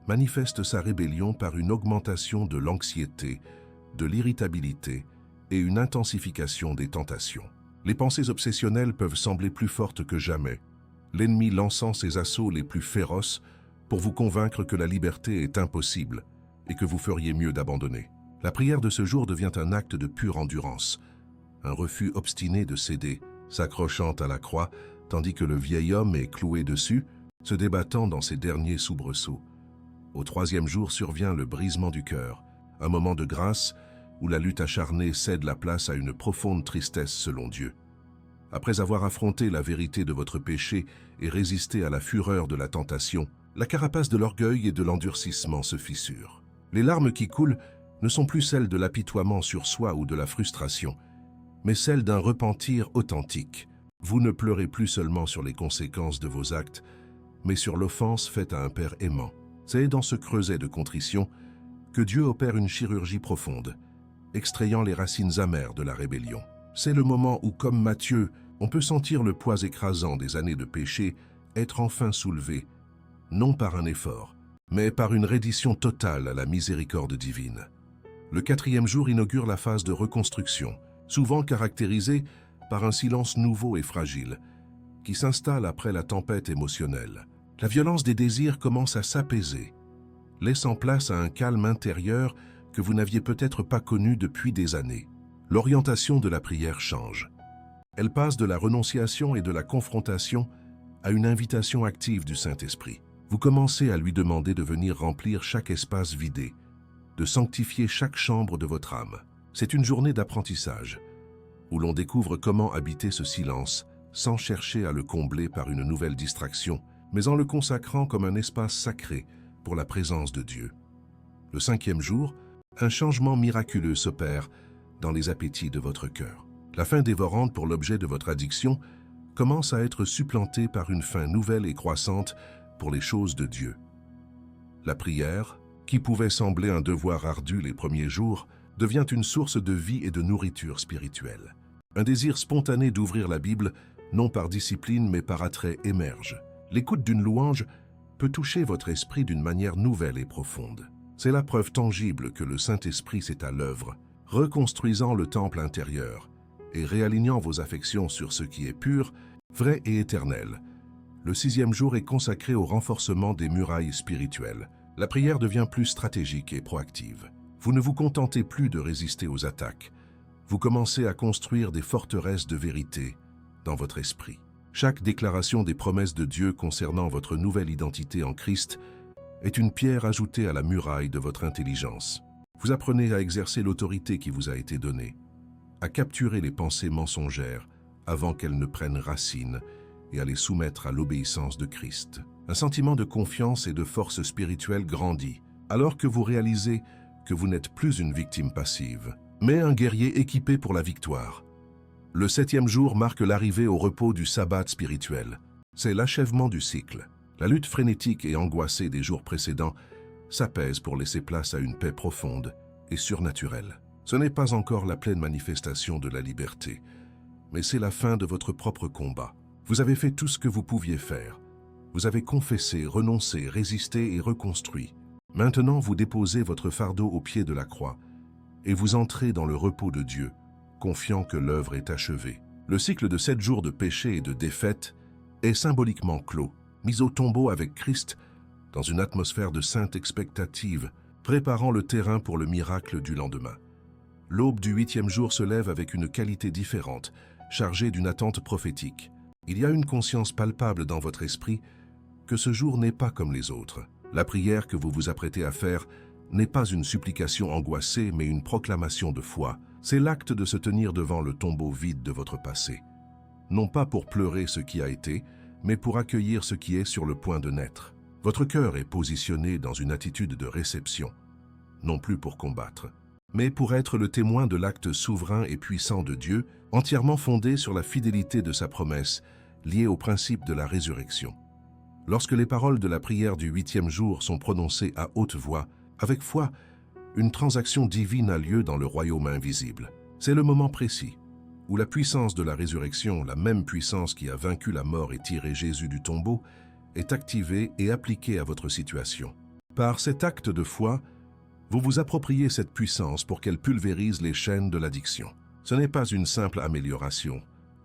manifeste sa rébellion par une augmentation de l'anxiété, de l'irritabilité et une intensification des tentations. Les pensées obsessionnelles peuvent sembler plus fortes que jamais, l'ennemi lançant ses assauts les plus féroces pour vous convaincre que la liberté est impossible et que vous feriez mieux d'abandonner. La prière de ce jour devient un acte de pure endurance, un refus obstiné de céder, s'accrochant à la croix, tandis que le vieil homme est cloué dessus, se débattant dans ses derniers soubresauts. Au 3e jour survient le brisement du cœur, un moment de grâce où la lutte acharnée cède la place à une profonde tristesse selon Dieu. Après avoir affronté la vérité de votre péché et résisté à la fureur de la tentation, la carapace de l'orgueil et de l'endurcissement se fissure. Les larmes qui coulent ne sont plus celles de l'apitoiement sur soi ou de la frustration, mais celles d'un repentir authentique. Vous ne pleurez plus seulement sur les conséquences de vos actes, mais sur l'offense faite à un Père aimant. C'est dans ce creuset de contrition que Dieu opère une chirurgie profonde, extrayant les racines amères de la rébellion. C'est le moment où, comme Matthieu, on peut sentir le poids écrasant des années de péché être enfin soulevé, non par un effort, mais par une reddition totale à la miséricorde divine. Le 4e jour inaugure la phase de reconstruction, souvent caractérisée par un silence nouveau et fragile, qui s'installe après la tempête émotionnelle. La violence des désirs commence à s'apaiser, laissant place à un calme intérieur que vous n'aviez peut-être pas connu depuis des années. L'orientation de la prière change. Elle passe de la renonciation et de la confrontation à une invitation active du Saint-Esprit. Vous commencez à lui demander de venir remplir chaque espace vidé, de sanctifier chaque chambre de votre âme. C'est une journée d'apprentissage, où l'on découvre comment habiter ce silence sans chercher à le combler par une nouvelle distraction, mais en le consacrant comme un espace sacré pour la présence de Dieu. Le 5e jour, un changement miraculeux s'opère dans les appétits de votre cœur. La faim dévorante pour l'objet de votre addiction commence à être supplantée par une faim nouvelle et croissante pour les choses de Dieu. La prière, qui pouvait sembler un devoir ardu les premiers jours, devient une source de vie et de nourriture spirituelle. Un désir spontané d'ouvrir la Bible, non par discipline mais par attrait, émerge. L'écoute d'une louange peut toucher votre esprit d'une manière nouvelle et profonde. C'est la preuve tangible que le Saint-Esprit s'est à l'œuvre, reconstruisant le temple intérieur et réalignant vos affections sur ce qui est pur, vrai et éternel. Le 6e jour est consacré au renforcement des murailles spirituelles. La prière devient plus stratégique et proactive. Vous ne vous contentez plus de résister aux attaques. Vous commencez à construire des forteresses de vérité dans votre esprit. Chaque déclaration des promesses de Dieu concernant votre nouvelle identité en Christ est une pierre ajoutée à la muraille de votre intelligence. Vous apprenez à exercer l'autorité qui vous a été donnée, à capturer les pensées mensongères avant qu'elles ne prennent racine et à les soumettre à l'obéissance de Christ. Un sentiment de confiance et de force spirituelle grandit, alors que vous réalisez que vous n'êtes plus une victime passive, mais un guerrier équipé pour la victoire. Le 7e jour marque l'arrivée au repos du sabbat spirituel. C'est l'achèvement du cycle. La lutte frénétique et angoissée des jours précédents s'apaise pour laisser place à une paix profonde et surnaturelle. Ce n'est pas encore la pleine manifestation de la liberté, mais c'est la fin de votre propre combat. Vous avez fait tout ce que vous pouviez faire. Vous avez confessé, renoncé, résisté et reconstruit. Maintenant, vous déposez votre fardeau au pied de la croix et vous entrez dans le repos de Dieu, confiant que l'œuvre est achevée. Le cycle de 7 jours de péché et de défaite est symboliquement clos, mis au tombeau avec Christ dans une atmosphère de sainte expectative, préparant le terrain pour le miracle du lendemain. L'aube du 8e jour se lève avec une qualité différente, chargée d'une attente prophétique. Il y a une conscience palpable dans votre esprit que ce jour n'est pas comme les autres. La prière que vous vous apprêtez à faire n'est pas une supplication angoissée, mais une proclamation de foi. C'est l'acte de se tenir devant le tombeau vide de votre passé. Non pas pour pleurer ce qui a été, mais pour accueillir ce qui est sur le point de naître. Votre cœur est positionné dans une attitude de réception, non plus pour combattre, mais pour être le témoin de l'acte souverain et puissant de Dieu, entièrement fondé sur la fidélité de sa promesse, liée au principe de la résurrection. Lorsque les paroles de la prière du 8e jour sont prononcées à haute voix, avec foi, une transaction divine a lieu dans le royaume invisible. C'est le moment précis où la puissance de la résurrection, la même puissance qui a vaincu la mort et tiré Jésus du tombeau, est activée et appliquée à votre situation. Par cet acte de foi, vous vous appropriez cette puissance pour qu'elle pulvérise les chaînes de l'addiction. Ce n'est pas une simple amélioration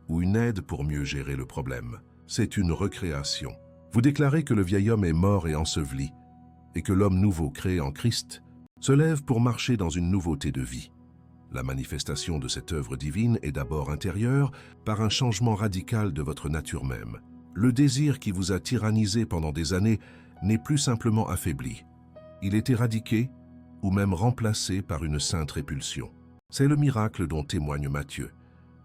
ou une aide pour mieux gérer le problème. C'est une recréation. Vous déclarez que le vieil homme est mort et enseveli et que l'homme nouveau créé en Christ se lève pour marcher dans une nouveauté de vie. La manifestation de cette œuvre divine est d'abord intérieure par un changement radical de votre nature même. Le désir qui vous a tyrannisé pendant des années n'est plus simplement affaibli. Il est éradiqué ou même remplacé par une sainte répulsion. C'est le miracle dont témoigne Matthieu.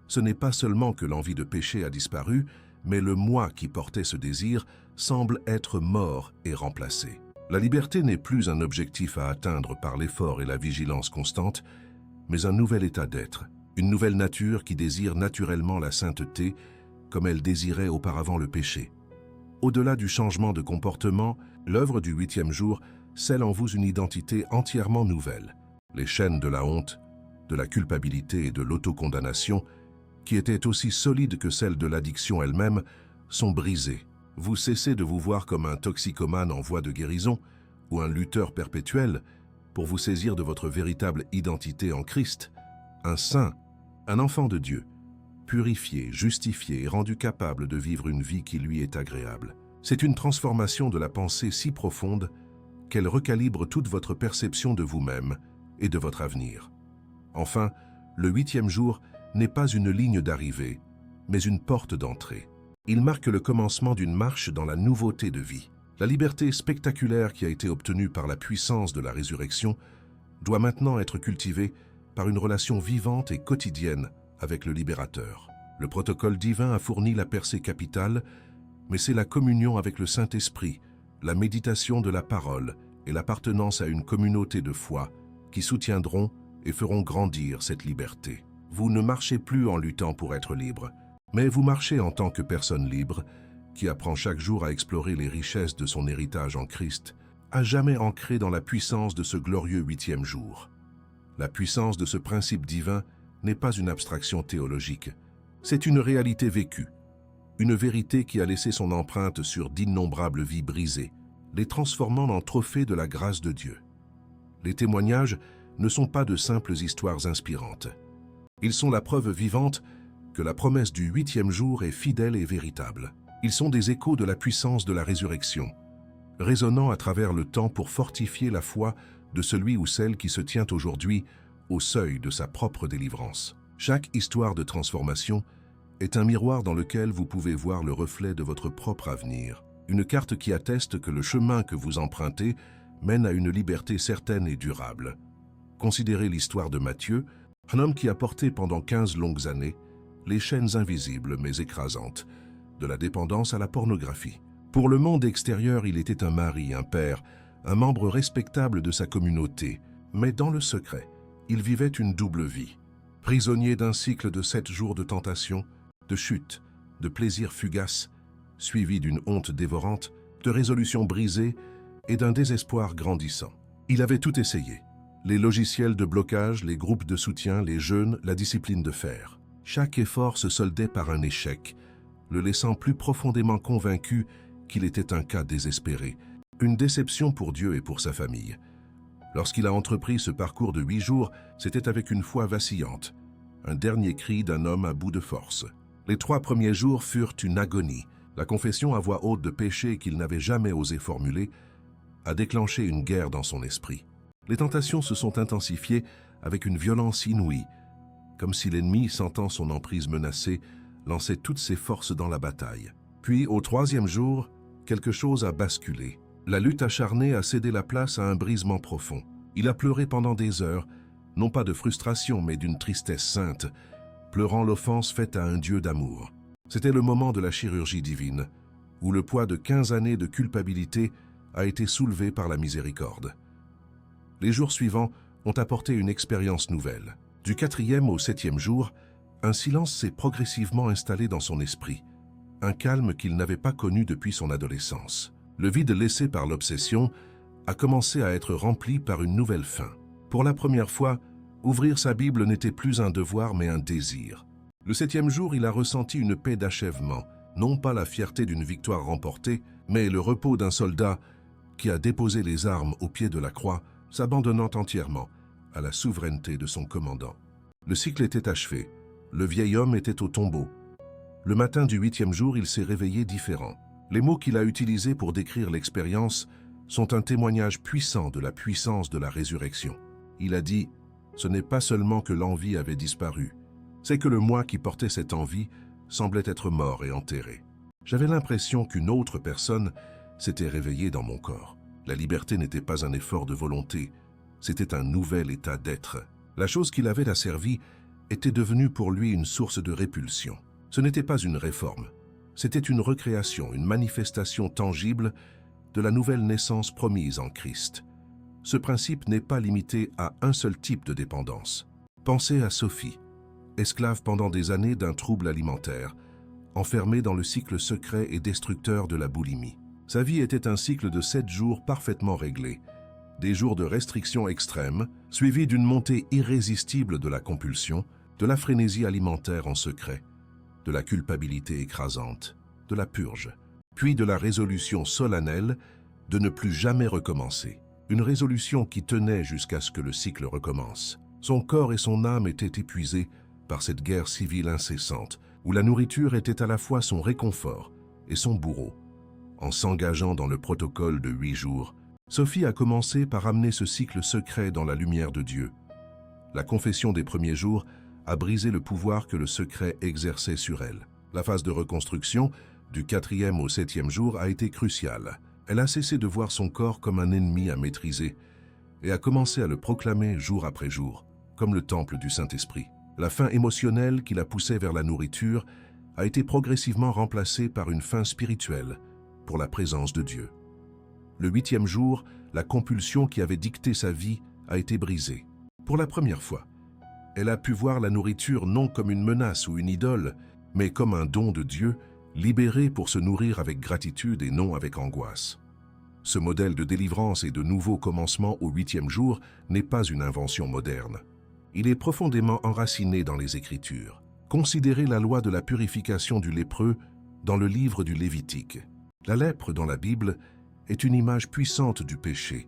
Ce n'est pas seulement que l'envie de pécher a disparu, mais le moi qui portait ce désir semble être mort et remplacé. La liberté n'est plus un objectif à atteindre par l'effort et la vigilance constante, mais un nouvel état d'être, une nouvelle nature qui désire naturellement la sainteté comme elle désirait auparavant le péché. Au-delà du changement de comportement, l'œuvre du 8e jour scelle en vous une identité entièrement nouvelle. Les chaînes de la honte, de la culpabilité et de l'autocondamnation, qui étaient aussi solides que celles de l'addiction elle-même, sont brisées. Vous cessez de vous voir comme un toxicomane en voie de guérison ou un lutteur perpétuel pour vous saisir de votre véritable identité en Christ, un saint, un enfant de Dieu, purifié, justifié et rendu capable de vivre une vie qui lui est agréable. C'est une transformation de la pensée si profonde qu'elle recalibre toute votre perception de vous-même et de votre avenir. Enfin, le 8e jour n'est pas une ligne d'arrivée, mais une porte d'entrée. Il marque le commencement d'une marche dans la nouveauté de vie. La liberté spectaculaire qui a été obtenue par la puissance de la résurrection doit maintenant être cultivée par une relation vivante et quotidienne avec le Libérateur. Le protocole divin a fourni la percée capitale, mais c'est la communion avec le Saint-Esprit, la méditation de la parole et l'appartenance à une communauté de foi qui soutiendront et feront grandir cette liberté. vous ne marchez plus en luttant pour être libre, mais vous marchez en tant que personne libre qui apprend chaque jour à explorer les richesses de son héritage en Christ, à jamais ancré dans la puissance de ce glorieux 8e jour. La puissance de ce principe divin n'est pas une abstraction théologique, c'est une réalité vécue, une vérité qui a laissé son empreinte sur d'innombrables vies brisées, les transformant en trophées de la grâce de Dieu. Les témoignages ne sont pas de simples histoires inspirantes. Ils sont la preuve vivante que la promesse du 8e jour est fidèle et véritable. Ils sont des échos de la puissance de la résurrection, résonnant à travers le temps pour fortifier la foi de celui ou celle qui se tient aujourd'hui au seuil de sa propre délivrance. Chaque histoire de transformation est un miroir dans lequel vous pouvez voir le reflet de votre propre avenir, une carte qui atteste que le chemin que vous empruntez mène à une liberté certaine et durable. Considérez l'histoire de Matthieu, un homme qui a porté pendant 15 longues années les chaînes invisibles mais écrasantes, de la dépendance à la pornographie. Pour le monde extérieur, il était un mari, un père, un membre respectable de sa communauté, mais dans le secret, il vivait une double vie. Prisonnier d'un cycle de 7 jours de tentation, de chute, de plaisirs fugaces, suivi d'une honte dévorante, de résolutions brisées et d'un désespoir grandissant. Il avait tout essayé. Les logiciels de blocage, les groupes de soutien, les jeûnes, la discipline de fer. Chaque effort se soldait par un échec, le laissant plus profondément convaincu qu'il était un cas désespéré, une déception pour Dieu et pour sa famille. Lorsqu'il a entrepris ce parcours de 8 jours, c'était avec une foi vacillante, un dernier cri d'un homme à bout de force. Les 3 premiers jours furent une agonie. La confession à voix haute de péchés qu'il n'avait jamais osé formuler a déclenché une guerre dans son esprit. Les tentations se sont intensifiées avec une violence inouïe, comme si l'ennemi, sentant son emprise menacée, lançait toutes ses forces dans la bataille. Puis, au 3e jour, quelque chose a basculé. La lutte acharnée a cédé la place à un brisement profond. Il a pleuré pendant des heures, non pas de frustration, mais d'une tristesse sainte, pleurant l'offense faite à un Dieu d'amour. C'était le moment de la chirurgie divine, où le poids de 15 années de culpabilité a été soulevé par la miséricorde. Les jours suivants ont apporté une expérience nouvelle. Du 4e au 7e jour, un silence s'est progressivement installé dans son esprit, un calme qu'il n'avait pas connu depuis son adolescence. Le vide laissé par l'obsession a commencé à être rempli par une nouvelle faim. Pour la première fois, ouvrir sa Bible n'était plus un devoir mais un désir. Le 7e jour, il a ressenti une paix d'achèvement, non pas la fierté d'une victoire remportée, mais le repos d'un soldat qui a déposé les armes au pied de la croix, s'abandonnant entièrement à la souveraineté de son commandant. Le cycle était achevé. Le vieil homme était au tombeau. Le matin du 8e jour, il s'est réveillé différent. Les mots qu'il a utilisés pour décrire l'expérience sont un témoignage puissant de la puissance de la résurrection. Il a dit « Ce n'est pas seulement que l'envie avait disparu, c'est que le moi qui portait cette envie semblait être mort et enterré. J'avais l'impression qu'une autre personne s'était réveillée dans mon corps. La liberté n'était pas un effort de volonté, c'était un nouvel état d'être. La chose qui l'avait asservi était devenue pour lui une source de répulsion. Ce n'était pas une réforme, c'était une recréation, une manifestation tangible de la nouvelle naissance promise en Christ. Ce principe n'est pas limité à un seul type de dépendance. Pensez à Sophie, esclave pendant des années d'un trouble alimentaire, enfermée dans le cycle secret et destructeur de la boulimie. Sa vie était un cycle de 7 jours parfaitement réglé, des jours de restriction extrême, suivis d'une montée irrésistible de la compulsion, de la frénésie alimentaire en secret, de la culpabilité écrasante, de la purge, puis de la résolution solennelle de ne plus jamais recommencer. Une résolution qui tenait jusqu'à ce que le cycle recommence. Son corps et son âme étaient épuisés par cette guerre civile incessante, où la nourriture était à la fois son réconfort et son bourreau. En s'engageant dans le protocole de 8 jours, Sophie a commencé par amener ce cycle secret dans la lumière de Dieu. La confession des premiers jours a brisé le pouvoir que le secret exerçait sur elle. La phase de reconstruction, du 4e au 7e jour, a été cruciale. Elle a cessé de voir son corps comme un ennemi à maîtriser et a commencé à le proclamer jour après jour, comme le temple du Saint-Esprit. La faim émotionnelle qui la poussait vers la nourriture a été progressivement remplacée par une faim spirituelle pour la présence de Dieu. Le 8e jour, la compulsion qui avait dicté sa vie a été brisée. Pour la première fois, Elle a pu voir la nourriture non comme une menace ou une idole, mais comme un don de Dieu, libéré pour se nourrir avec gratitude et non avec angoisse. Ce modèle de délivrance et de nouveau commencement au 8e jour n'est pas une invention moderne. Il est profondément enraciné dans les Écritures. Considérez la loi de la purification du lépreux dans le livre du Lévitique. La lèpre dans la Bible est une image puissante du péché,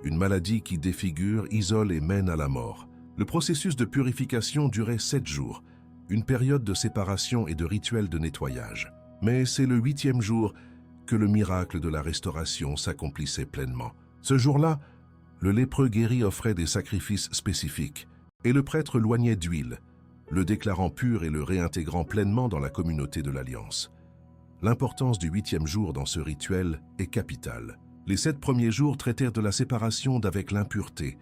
une maladie qui défigure, isole et mène à la mort. Le processus de purification durait 7 jours, une période de séparation et de rituel de nettoyage. Mais c'est le 8e jour que le miracle de la restauration s'accomplissait pleinement. Ce jour-là, le lépreux guéri offrait des sacrifices spécifiques, et le prêtre l'oignait d'huile, le déclarant pur et le réintégrant pleinement dans la communauté de l'Alliance. L'importance du 8e jour dans ce rituel est capitale. Les 7 premiers jours traitèrent de la séparation d'avec l'impureté,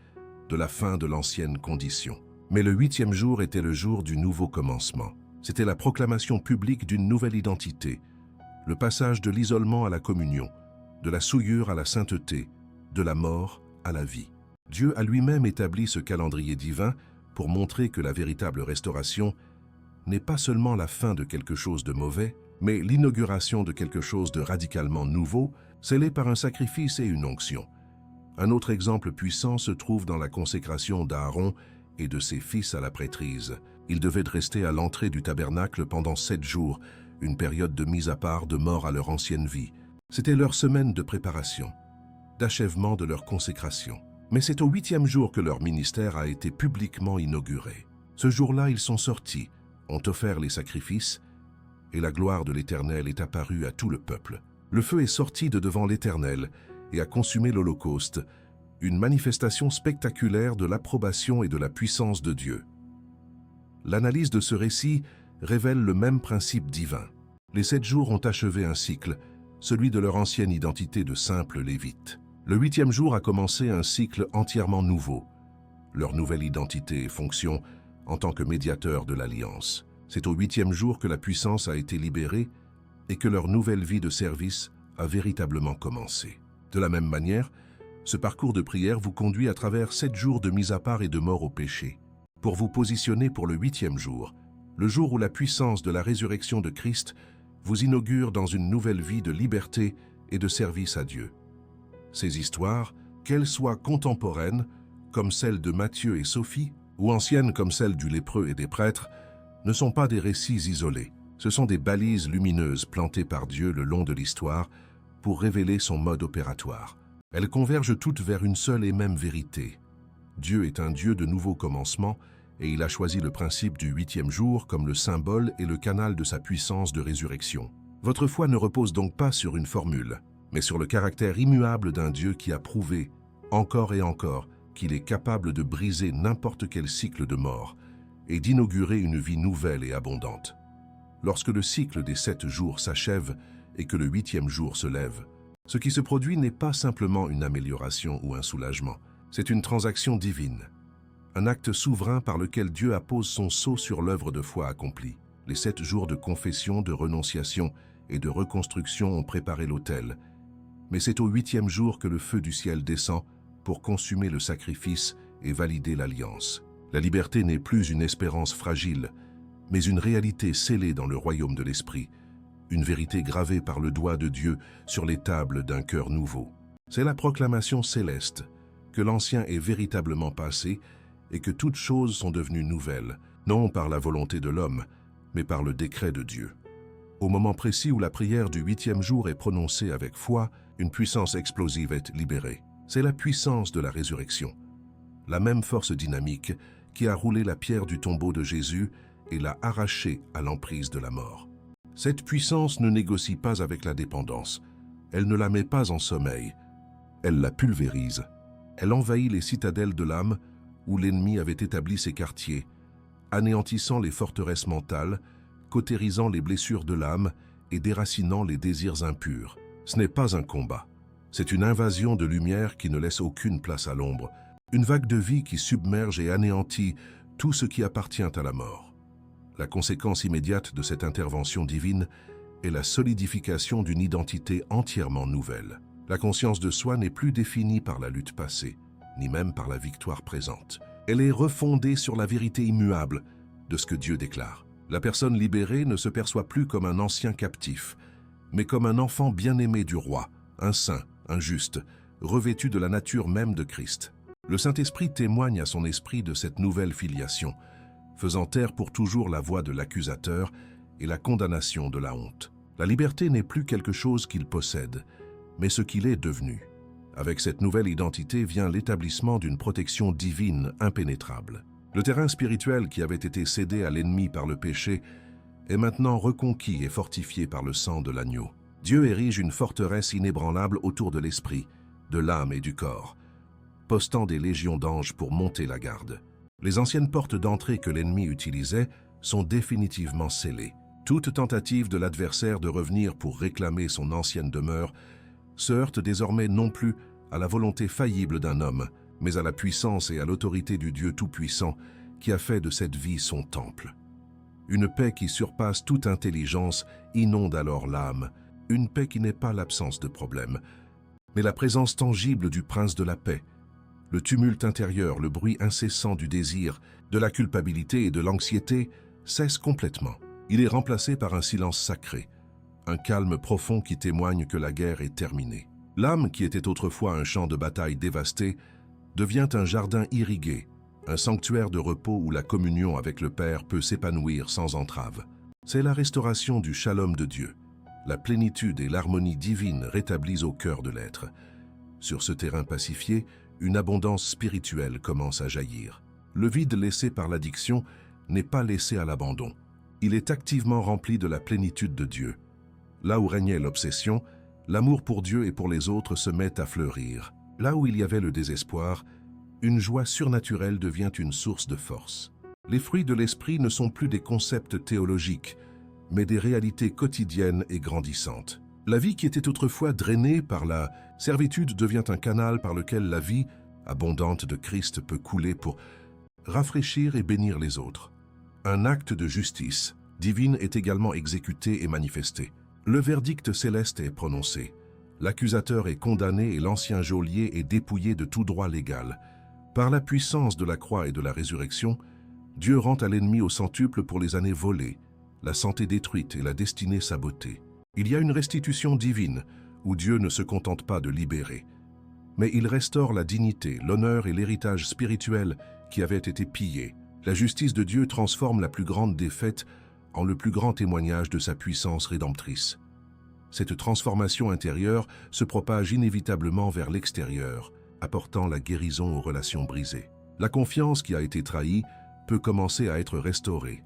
de la fin de l'ancienne condition. Mais le 8e jour était le jour du nouveau commencement. C'était la proclamation publique d'une nouvelle identité, le passage de l'isolement à la communion, de la souillure à la sainteté, de la mort à la vie. Dieu a lui-même établi ce calendrier divin pour montrer que la véritable restauration n'est pas seulement la fin de quelque chose de mauvais, mais l'inauguration de quelque chose de radicalement nouveau, scellé par un sacrifice et une onction. Un autre exemple puissant se trouve dans la consécration d'Aaron et de ses fils à la prêtrise. Ils devaient rester à l'entrée du tabernacle pendant 7 jours, une période de mise à part de mort à leur ancienne vie. C'était leur semaine de préparation, d'achèvement de leur consécration. Mais c'est au 8e jour que leur ministère a été publiquement inauguré. Ce jour-là, ils sont sortis, ont offert les sacrifices, et la gloire de l'Éternel est apparue à tout le peuple. Le feu est sorti de devant l'Éternel et a consumé l'Holocauste, une manifestation spectaculaire de l'approbation et de la puissance de Dieu. L'analyse de ce récit révèle le même principe divin. Les 7 jours ont achevé un cycle, celui de leur ancienne identité de simples Lévites. Le 8e jour a commencé un cycle entièrement nouveau, leur nouvelle identité et fonction en tant que médiateur de l'Alliance. C'est au 8e jour que la puissance a été libérée et que leur nouvelle vie de service a véritablement commencé. De la même manière, ce parcours de prière vous conduit à travers 7 jours de mise à part et de mort au péché, pour vous positionner pour le 8e jour, le jour où la puissance de la résurrection de Christ vous inaugure dans une nouvelle vie de liberté et de service à Dieu. Ces histoires, qu'elles soient contemporaines, comme celles de Matthieu et Sophie, ou anciennes comme celles du lépreux et des prêtres, ne sont pas des récits isolés. Ce sont des balises lumineuses plantées par Dieu le long de l'histoire pour révéler son mode opératoire. Elles convergent toutes vers une seule et même vérité. Dieu est un Dieu de nouveaux commencements et il a choisi le principe du 8e jour comme le symbole et le canal de sa puissance de résurrection. Votre foi ne repose donc pas sur une formule, mais sur le caractère immuable d'un Dieu qui a prouvé, encore et encore, qu'il est capable de briser n'importe quel cycle de mort et d'inaugurer une vie nouvelle et abondante. Lorsque le cycle des 7 jours s'achève et que le 8e jour se lève, ce qui se produit n'est pas simplement une amélioration ou un soulagement, c'est une transaction divine, un acte souverain par lequel Dieu appose son sceau sur l'œuvre de foi accomplie. Les 7 jours de confession, de renonciation et de reconstruction ont préparé l'autel, mais c'est au 8e jour que le feu du ciel descend pour consumer le sacrifice et valider l'alliance. La liberté n'est plus une espérance fragile, mais une réalité scellée dans le royaume de l'Esprit, une vérité gravée par le doigt de Dieu sur les tables d'un cœur nouveau. C'est la proclamation céleste que l'ancien est véritablement passé et que toutes choses sont devenues nouvelles, non par la volonté de l'homme, mais par le décret de Dieu. Au moment précis où la prière du 8e jour est prononcée avec foi, une puissance explosive est libérée. C'est la puissance de la résurrection, la même force dynamique qui a roulé la pierre du tombeau de Jésus et l'a arrachée à l'emprise de la mort. Cette puissance ne négocie pas avec la dépendance, elle ne la met pas en sommeil, elle la pulvérise. Elle envahit les citadelles de l'âme où l'ennemi avait établi ses quartiers, anéantissant les forteresses mentales, cautérisant les blessures de l'âme et déracinant les désirs impurs. Ce n'est pas un combat, c'est une invasion de lumière qui ne laisse aucune place à l'ombre, une vague de vie qui submerge et anéantit tout ce qui appartient à la mort. La conséquence immédiate de cette intervention divine est la solidification d'une identité entièrement nouvelle. La conscience de soi n'est plus définie par la lutte passée, ni même par la victoire présente. Elle est refondée sur la vérité immuable de ce que Dieu déclare. La personne libérée ne se perçoit plus comme un ancien captif, mais comme un enfant bien-aimé du roi, un saint, un juste, revêtu de la nature même de Christ. Le Saint-Esprit témoigne à son esprit de cette nouvelle filiation, faisant taire pour toujours la voix de l'accusateur et la condamnation de la honte. La liberté n'est plus quelque chose qu'il possède, mais ce qu'il est devenu. Avec cette nouvelle identité vient l'établissement d'une protection divine impénétrable. Le terrain spirituel qui avait été cédé à l'ennemi par le péché est maintenant reconquis et fortifié par le sang de l'agneau. Dieu érige une forteresse inébranlable autour de l'esprit, de l'âme et du corps, postant des légions d'anges pour monter la garde. Les anciennes portes d'entrée que l'ennemi utilisait sont définitivement scellées. Toute tentative de l'adversaire de revenir pour réclamer son ancienne demeure se heurte désormais non plus à la volonté faillible d'un homme, mais à la puissance et à l'autorité du Dieu Tout-Puissant qui a fait de cette vie son temple. Une paix qui surpasse toute intelligence inonde alors l'âme, une paix qui n'est pas l'absence de problème, mais la présence tangible du Prince de la paix. Le tumulte intérieur, le bruit incessant du désir, de la culpabilité et de l'anxiété cesse complètement. Il est remplacé par un silence sacré, un calme profond qui témoigne que la guerre est terminée. L'âme, qui était autrefois un champ de bataille dévasté, devient un jardin irrigué, un sanctuaire de repos où la communion avec le Père peut s'épanouir sans entrave. C'est la restauration du shalom de Dieu, la plénitude et l'harmonie divine rétablies au cœur de l'être. Sur ce terrain pacifié, une abondance spirituelle commence à jaillir. Le vide laissé par l'addiction n'est pas laissé à l'abandon. Il est activement rempli de la plénitude de Dieu. Là où régnait l'obsession, l'amour pour Dieu et pour les autres se met à fleurir. Là où il y avait le désespoir, une joie surnaturelle devient une source de force. Les fruits de l'esprit ne sont plus des concepts théologiques, mais des réalités quotidiennes et grandissantes. La vie qui était autrefois drainée par la servitude devient un canal par lequel la vie abondante de Christ peut couler pour rafraîchir et bénir les autres. Un acte de justice divine est également exécuté et manifesté. Le verdict céleste est prononcé. L'accusateur est condamné et l'ancien geôlier est dépouillé de tout droit légal. Par la puissance de la croix et de la résurrection, Dieu rend à l'ennemi au centuple pour les années volées, la santé détruite et la destinée sabotée. Il y a une restitution divine où Dieu ne se contente pas de libérer, mais il restaure la dignité, l'honneur et l'héritage spirituel qui avaient été pillés. La justice de Dieu transforme la plus grande défaite en le plus grand témoignage de sa puissance rédemptrice. Cette transformation intérieure se propage inévitablement vers l'extérieur, apportant la guérison aux relations brisées. La confiance qui a été trahie peut commencer à être restaurée,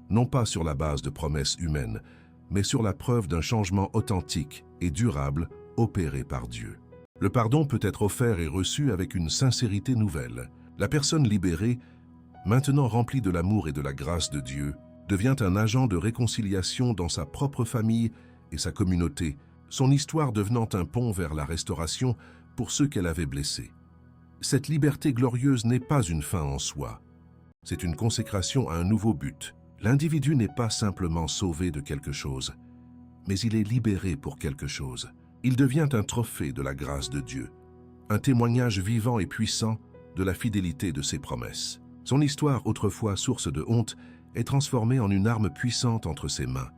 non pas sur la base de promesses humaines, mais sur la preuve d'un changement authentique et durable opéré par Dieu. Le pardon peut être offert et reçu avec une sincérité nouvelle. La personne libérée, maintenant remplie de l'amour et de la grâce de Dieu, devient un agent de réconciliation dans sa propre famille et sa communauté, son histoire devenant un pont vers la restauration pour ceux qu'elle avait blessés. Cette liberté glorieuse n'est pas une fin en soi, c'est une consécration à un nouveau but. L'individu n'est pas simplement sauvé de quelque chose, mais il est libéré pour quelque chose. Il devient un trophée de la grâce de Dieu, un témoignage vivant et puissant de la fidélité de ses promesses. Son histoire, autrefois source de honte, est transformée en une arme puissante entre ses mains,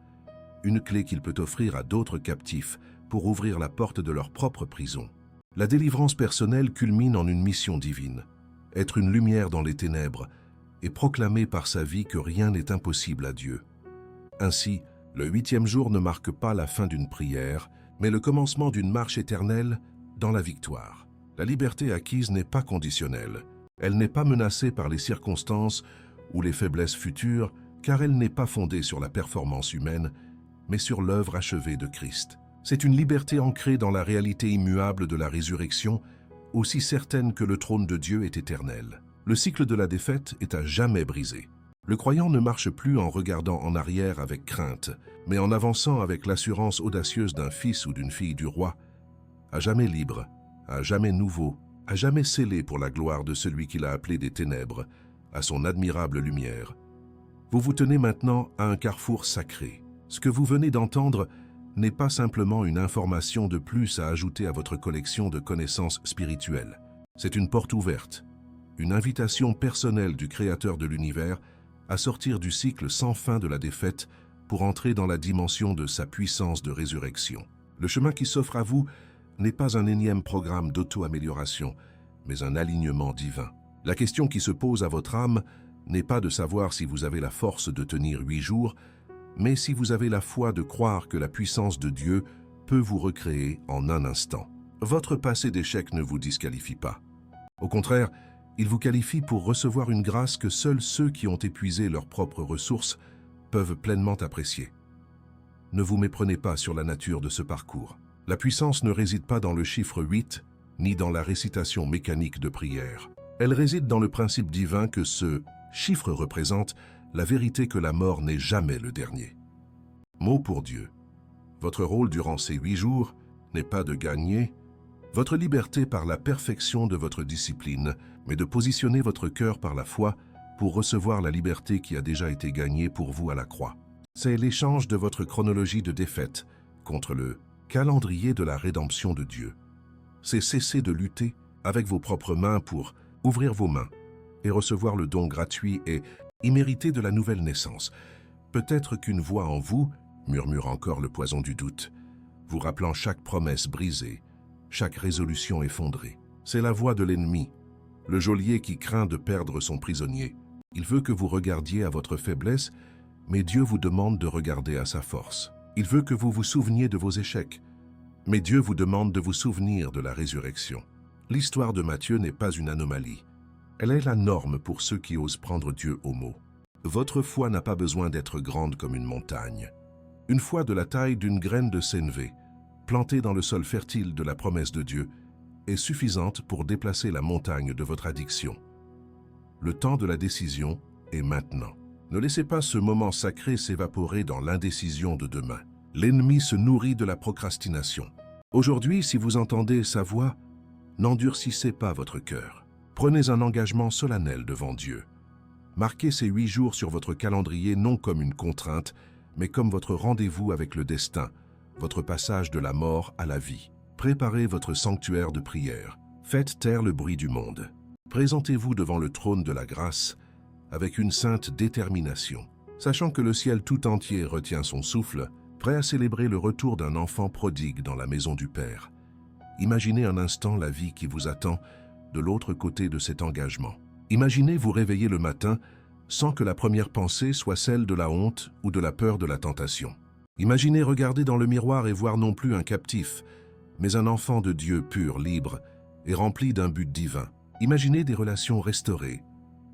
une clé qu'il peut offrir à d'autres captifs pour ouvrir la porte de leur propre prison. La délivrance personnelle culmine en une mission divine, être une lumière dans les ténèbres et proclamer par sa vie que rien n'est impossible à Dieu. Ainsi, le 8e jour ne marque pas la fin d'une prière, mais le commencement d'une marche éternelle dans la victoire. La liberté acquise n'est pas conditionnelle. Elle n'est pas menacée par les circonstances ou les faiblesses futures, car elle n'est pas fondée sur la performance humaine, mais sur l'œuvre achevée de Christ. C'est une liberté ancrée dans la réalité immuable de la résurrection, aussi certaine que le trône de Dieu est éternel. Le cycle de la défaite est à jamais brisé. Le croyant ne marche plus en regardant en arrière avec crainte, mais en avançant avec l'assurance audacieuse d'un fils ou d'une fille du roi, à jamais libre, à jamais nouveau, à jamais scellé pour la gloire de celui qu'il a appelé des ténèbres, à son admirable lumière. Vous vous tenez maintenant à un carrefour sacré. Ce que vous venez d'entendre n'est pas simplement une information de plus à ajouter à votre collection de connaissances spirituelles. C'est une porte ouverte, une invitation personnelle du Créateur de l'univers à sortir du cycle sans fin de la défaite pour entrer dans la dimension de sa puissance de résurrection. Le chemin qui s'offre à vous n'est pas un énième programme d'auto-amélioration, mais un alignement divin. La question qui se pose à votre âme n'est pas de savoir si vous avez la force de tenir 8 jours, mais si vous avez la foi de croire que la puissance de Dieu peut vous recréer en un instant. Votre passé d'échec ne vous disqualifie pas. Au contraire, il vous qualifie pour recevoir une grâce que seuls ceux qui ont épuisé leurs propres ressources peuvent pleinement apprécier. Ne vous méprenez pas sur la nature de ce parcours. La puissance ne réside pas dans le chiffre 8, ni dans la récitation mécanique de prière. Elle réside dans le principe divin que ce chiffre représente la vérité que la mort n'est jamais le dernier. Mot pour Dieu. Votre rôle durant ces 8 jours n'est pas de gagner votre liberté par la perfection de votre discipline, mais de positionner votre cœur par la foi pour recevoir la liberté qui a déjà été gagnée pour vous à la croix. C'est l'échange de votre chronologie de défaite contre le calendrier de la rédemption de Dieu. C'est cesser de lutter avec vos propres mains pour ouvrir vos mains et recevoir le don gratuit et immérité de la nouvelle naissance. Peut-être qu'une voix en vous murmure encore le poison du doute, vous rappelant chaque promesse brisée, chaque résolution effondrée. C'est la voix de l'ennemi, le geôlier qui craint de perdre son prisonnier. Il veut que vous regardiez à votre faiblesse, mais Dieu vous demande de regarder à sa force. Il veut que vous vous souveniez de vos échecs, mais Dieu vous demande de vous souvenir de la résurrection. L'histoire de Matthieu n'est pas une anomalie. Elle est la norme pour ceux qui osent prendre Dieu au mot. Votre foi n'a pas besoin d'être grande comme une montagne. Une foi de la taille d'une graine de sénévé, plantée dans le sol fertile de la promesse de Dieu, est suffisante pour déplacer la montagne de votre addiction. Le temps de la décision est maintenant. Ne laissez pas ce moment sacré s'évaporer dans l'indécision de demain. L'ennemi se nourrit de la procrastination. Aujourd'hui, si vous entendez sa voix, n'endurcissez pas votre cœur. Prenez un engagement solennel devant Dieu. Marquez ces 8 jours sur votre calendrier non comme une contrainte, mais comme votre rendez-vous avec le destin, votre passage de la mort à la vie. Préparez votre sanctuaire de prière. Faites taire le bruit du monde. Présentez-vous devant le trône de la grâce avec une sainte détermination, sachant que le ciel tout entier retient son souffle, prêt à célébrer le retour d'un enfant prodigue dans la maison du Père. Imaginez un instant la vie qui vous attend de l'autre côté de cet engagement. Imaginez vous réveiller le matin sans que la première pensée soit celle de la honte ou de la peur de la tentation. Imaginez regarder dans le miroir et voir non plus un captif, mais un enfant de Dieu pur, libre et rempli d'un but divin. Imaginez des relations restaurées,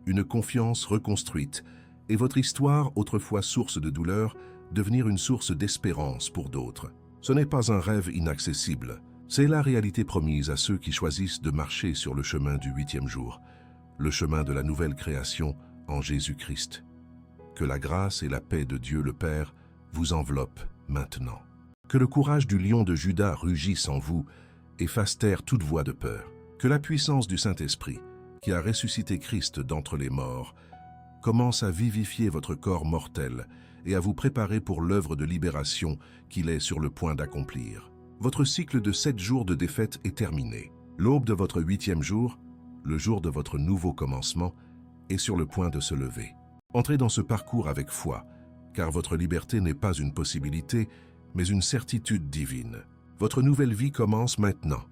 une confiance reconstruite et votre histoire, autrefois source de douleur, devenir une source d'espérance pour d'autres. Ce n'est pas un rêve inaccessible, c'est la réalité promise à ceux qui choisissent de marcher sur le chemin du 8e jour, le chemin de la nouvelle création en Jésus-Christ. Que la grâce et la paix de Dieu le Père vous enveloppent maintenant. Que le courage du lion de Juda rugisse en vous et fasse taire toute voix de peur. Que la puissance du Saint-Esprit, qui a ressuscité Christ d'entre les morts, commence à vivifier votre corps mortel et à vous préparer pour l'œuvre de libération qu'il est sur le point d'accomplir. Votre cycle de 7 jours de défaite est terminé. L'aube de votre 8e jour, le jour de votre nouveau commencement, est sur le point de se lever. Entrez dans ce parcours avec foi, car votre liberté n'est pas une possibilité, mais une certitude divine. Votre nouvelle vie commence maintenant.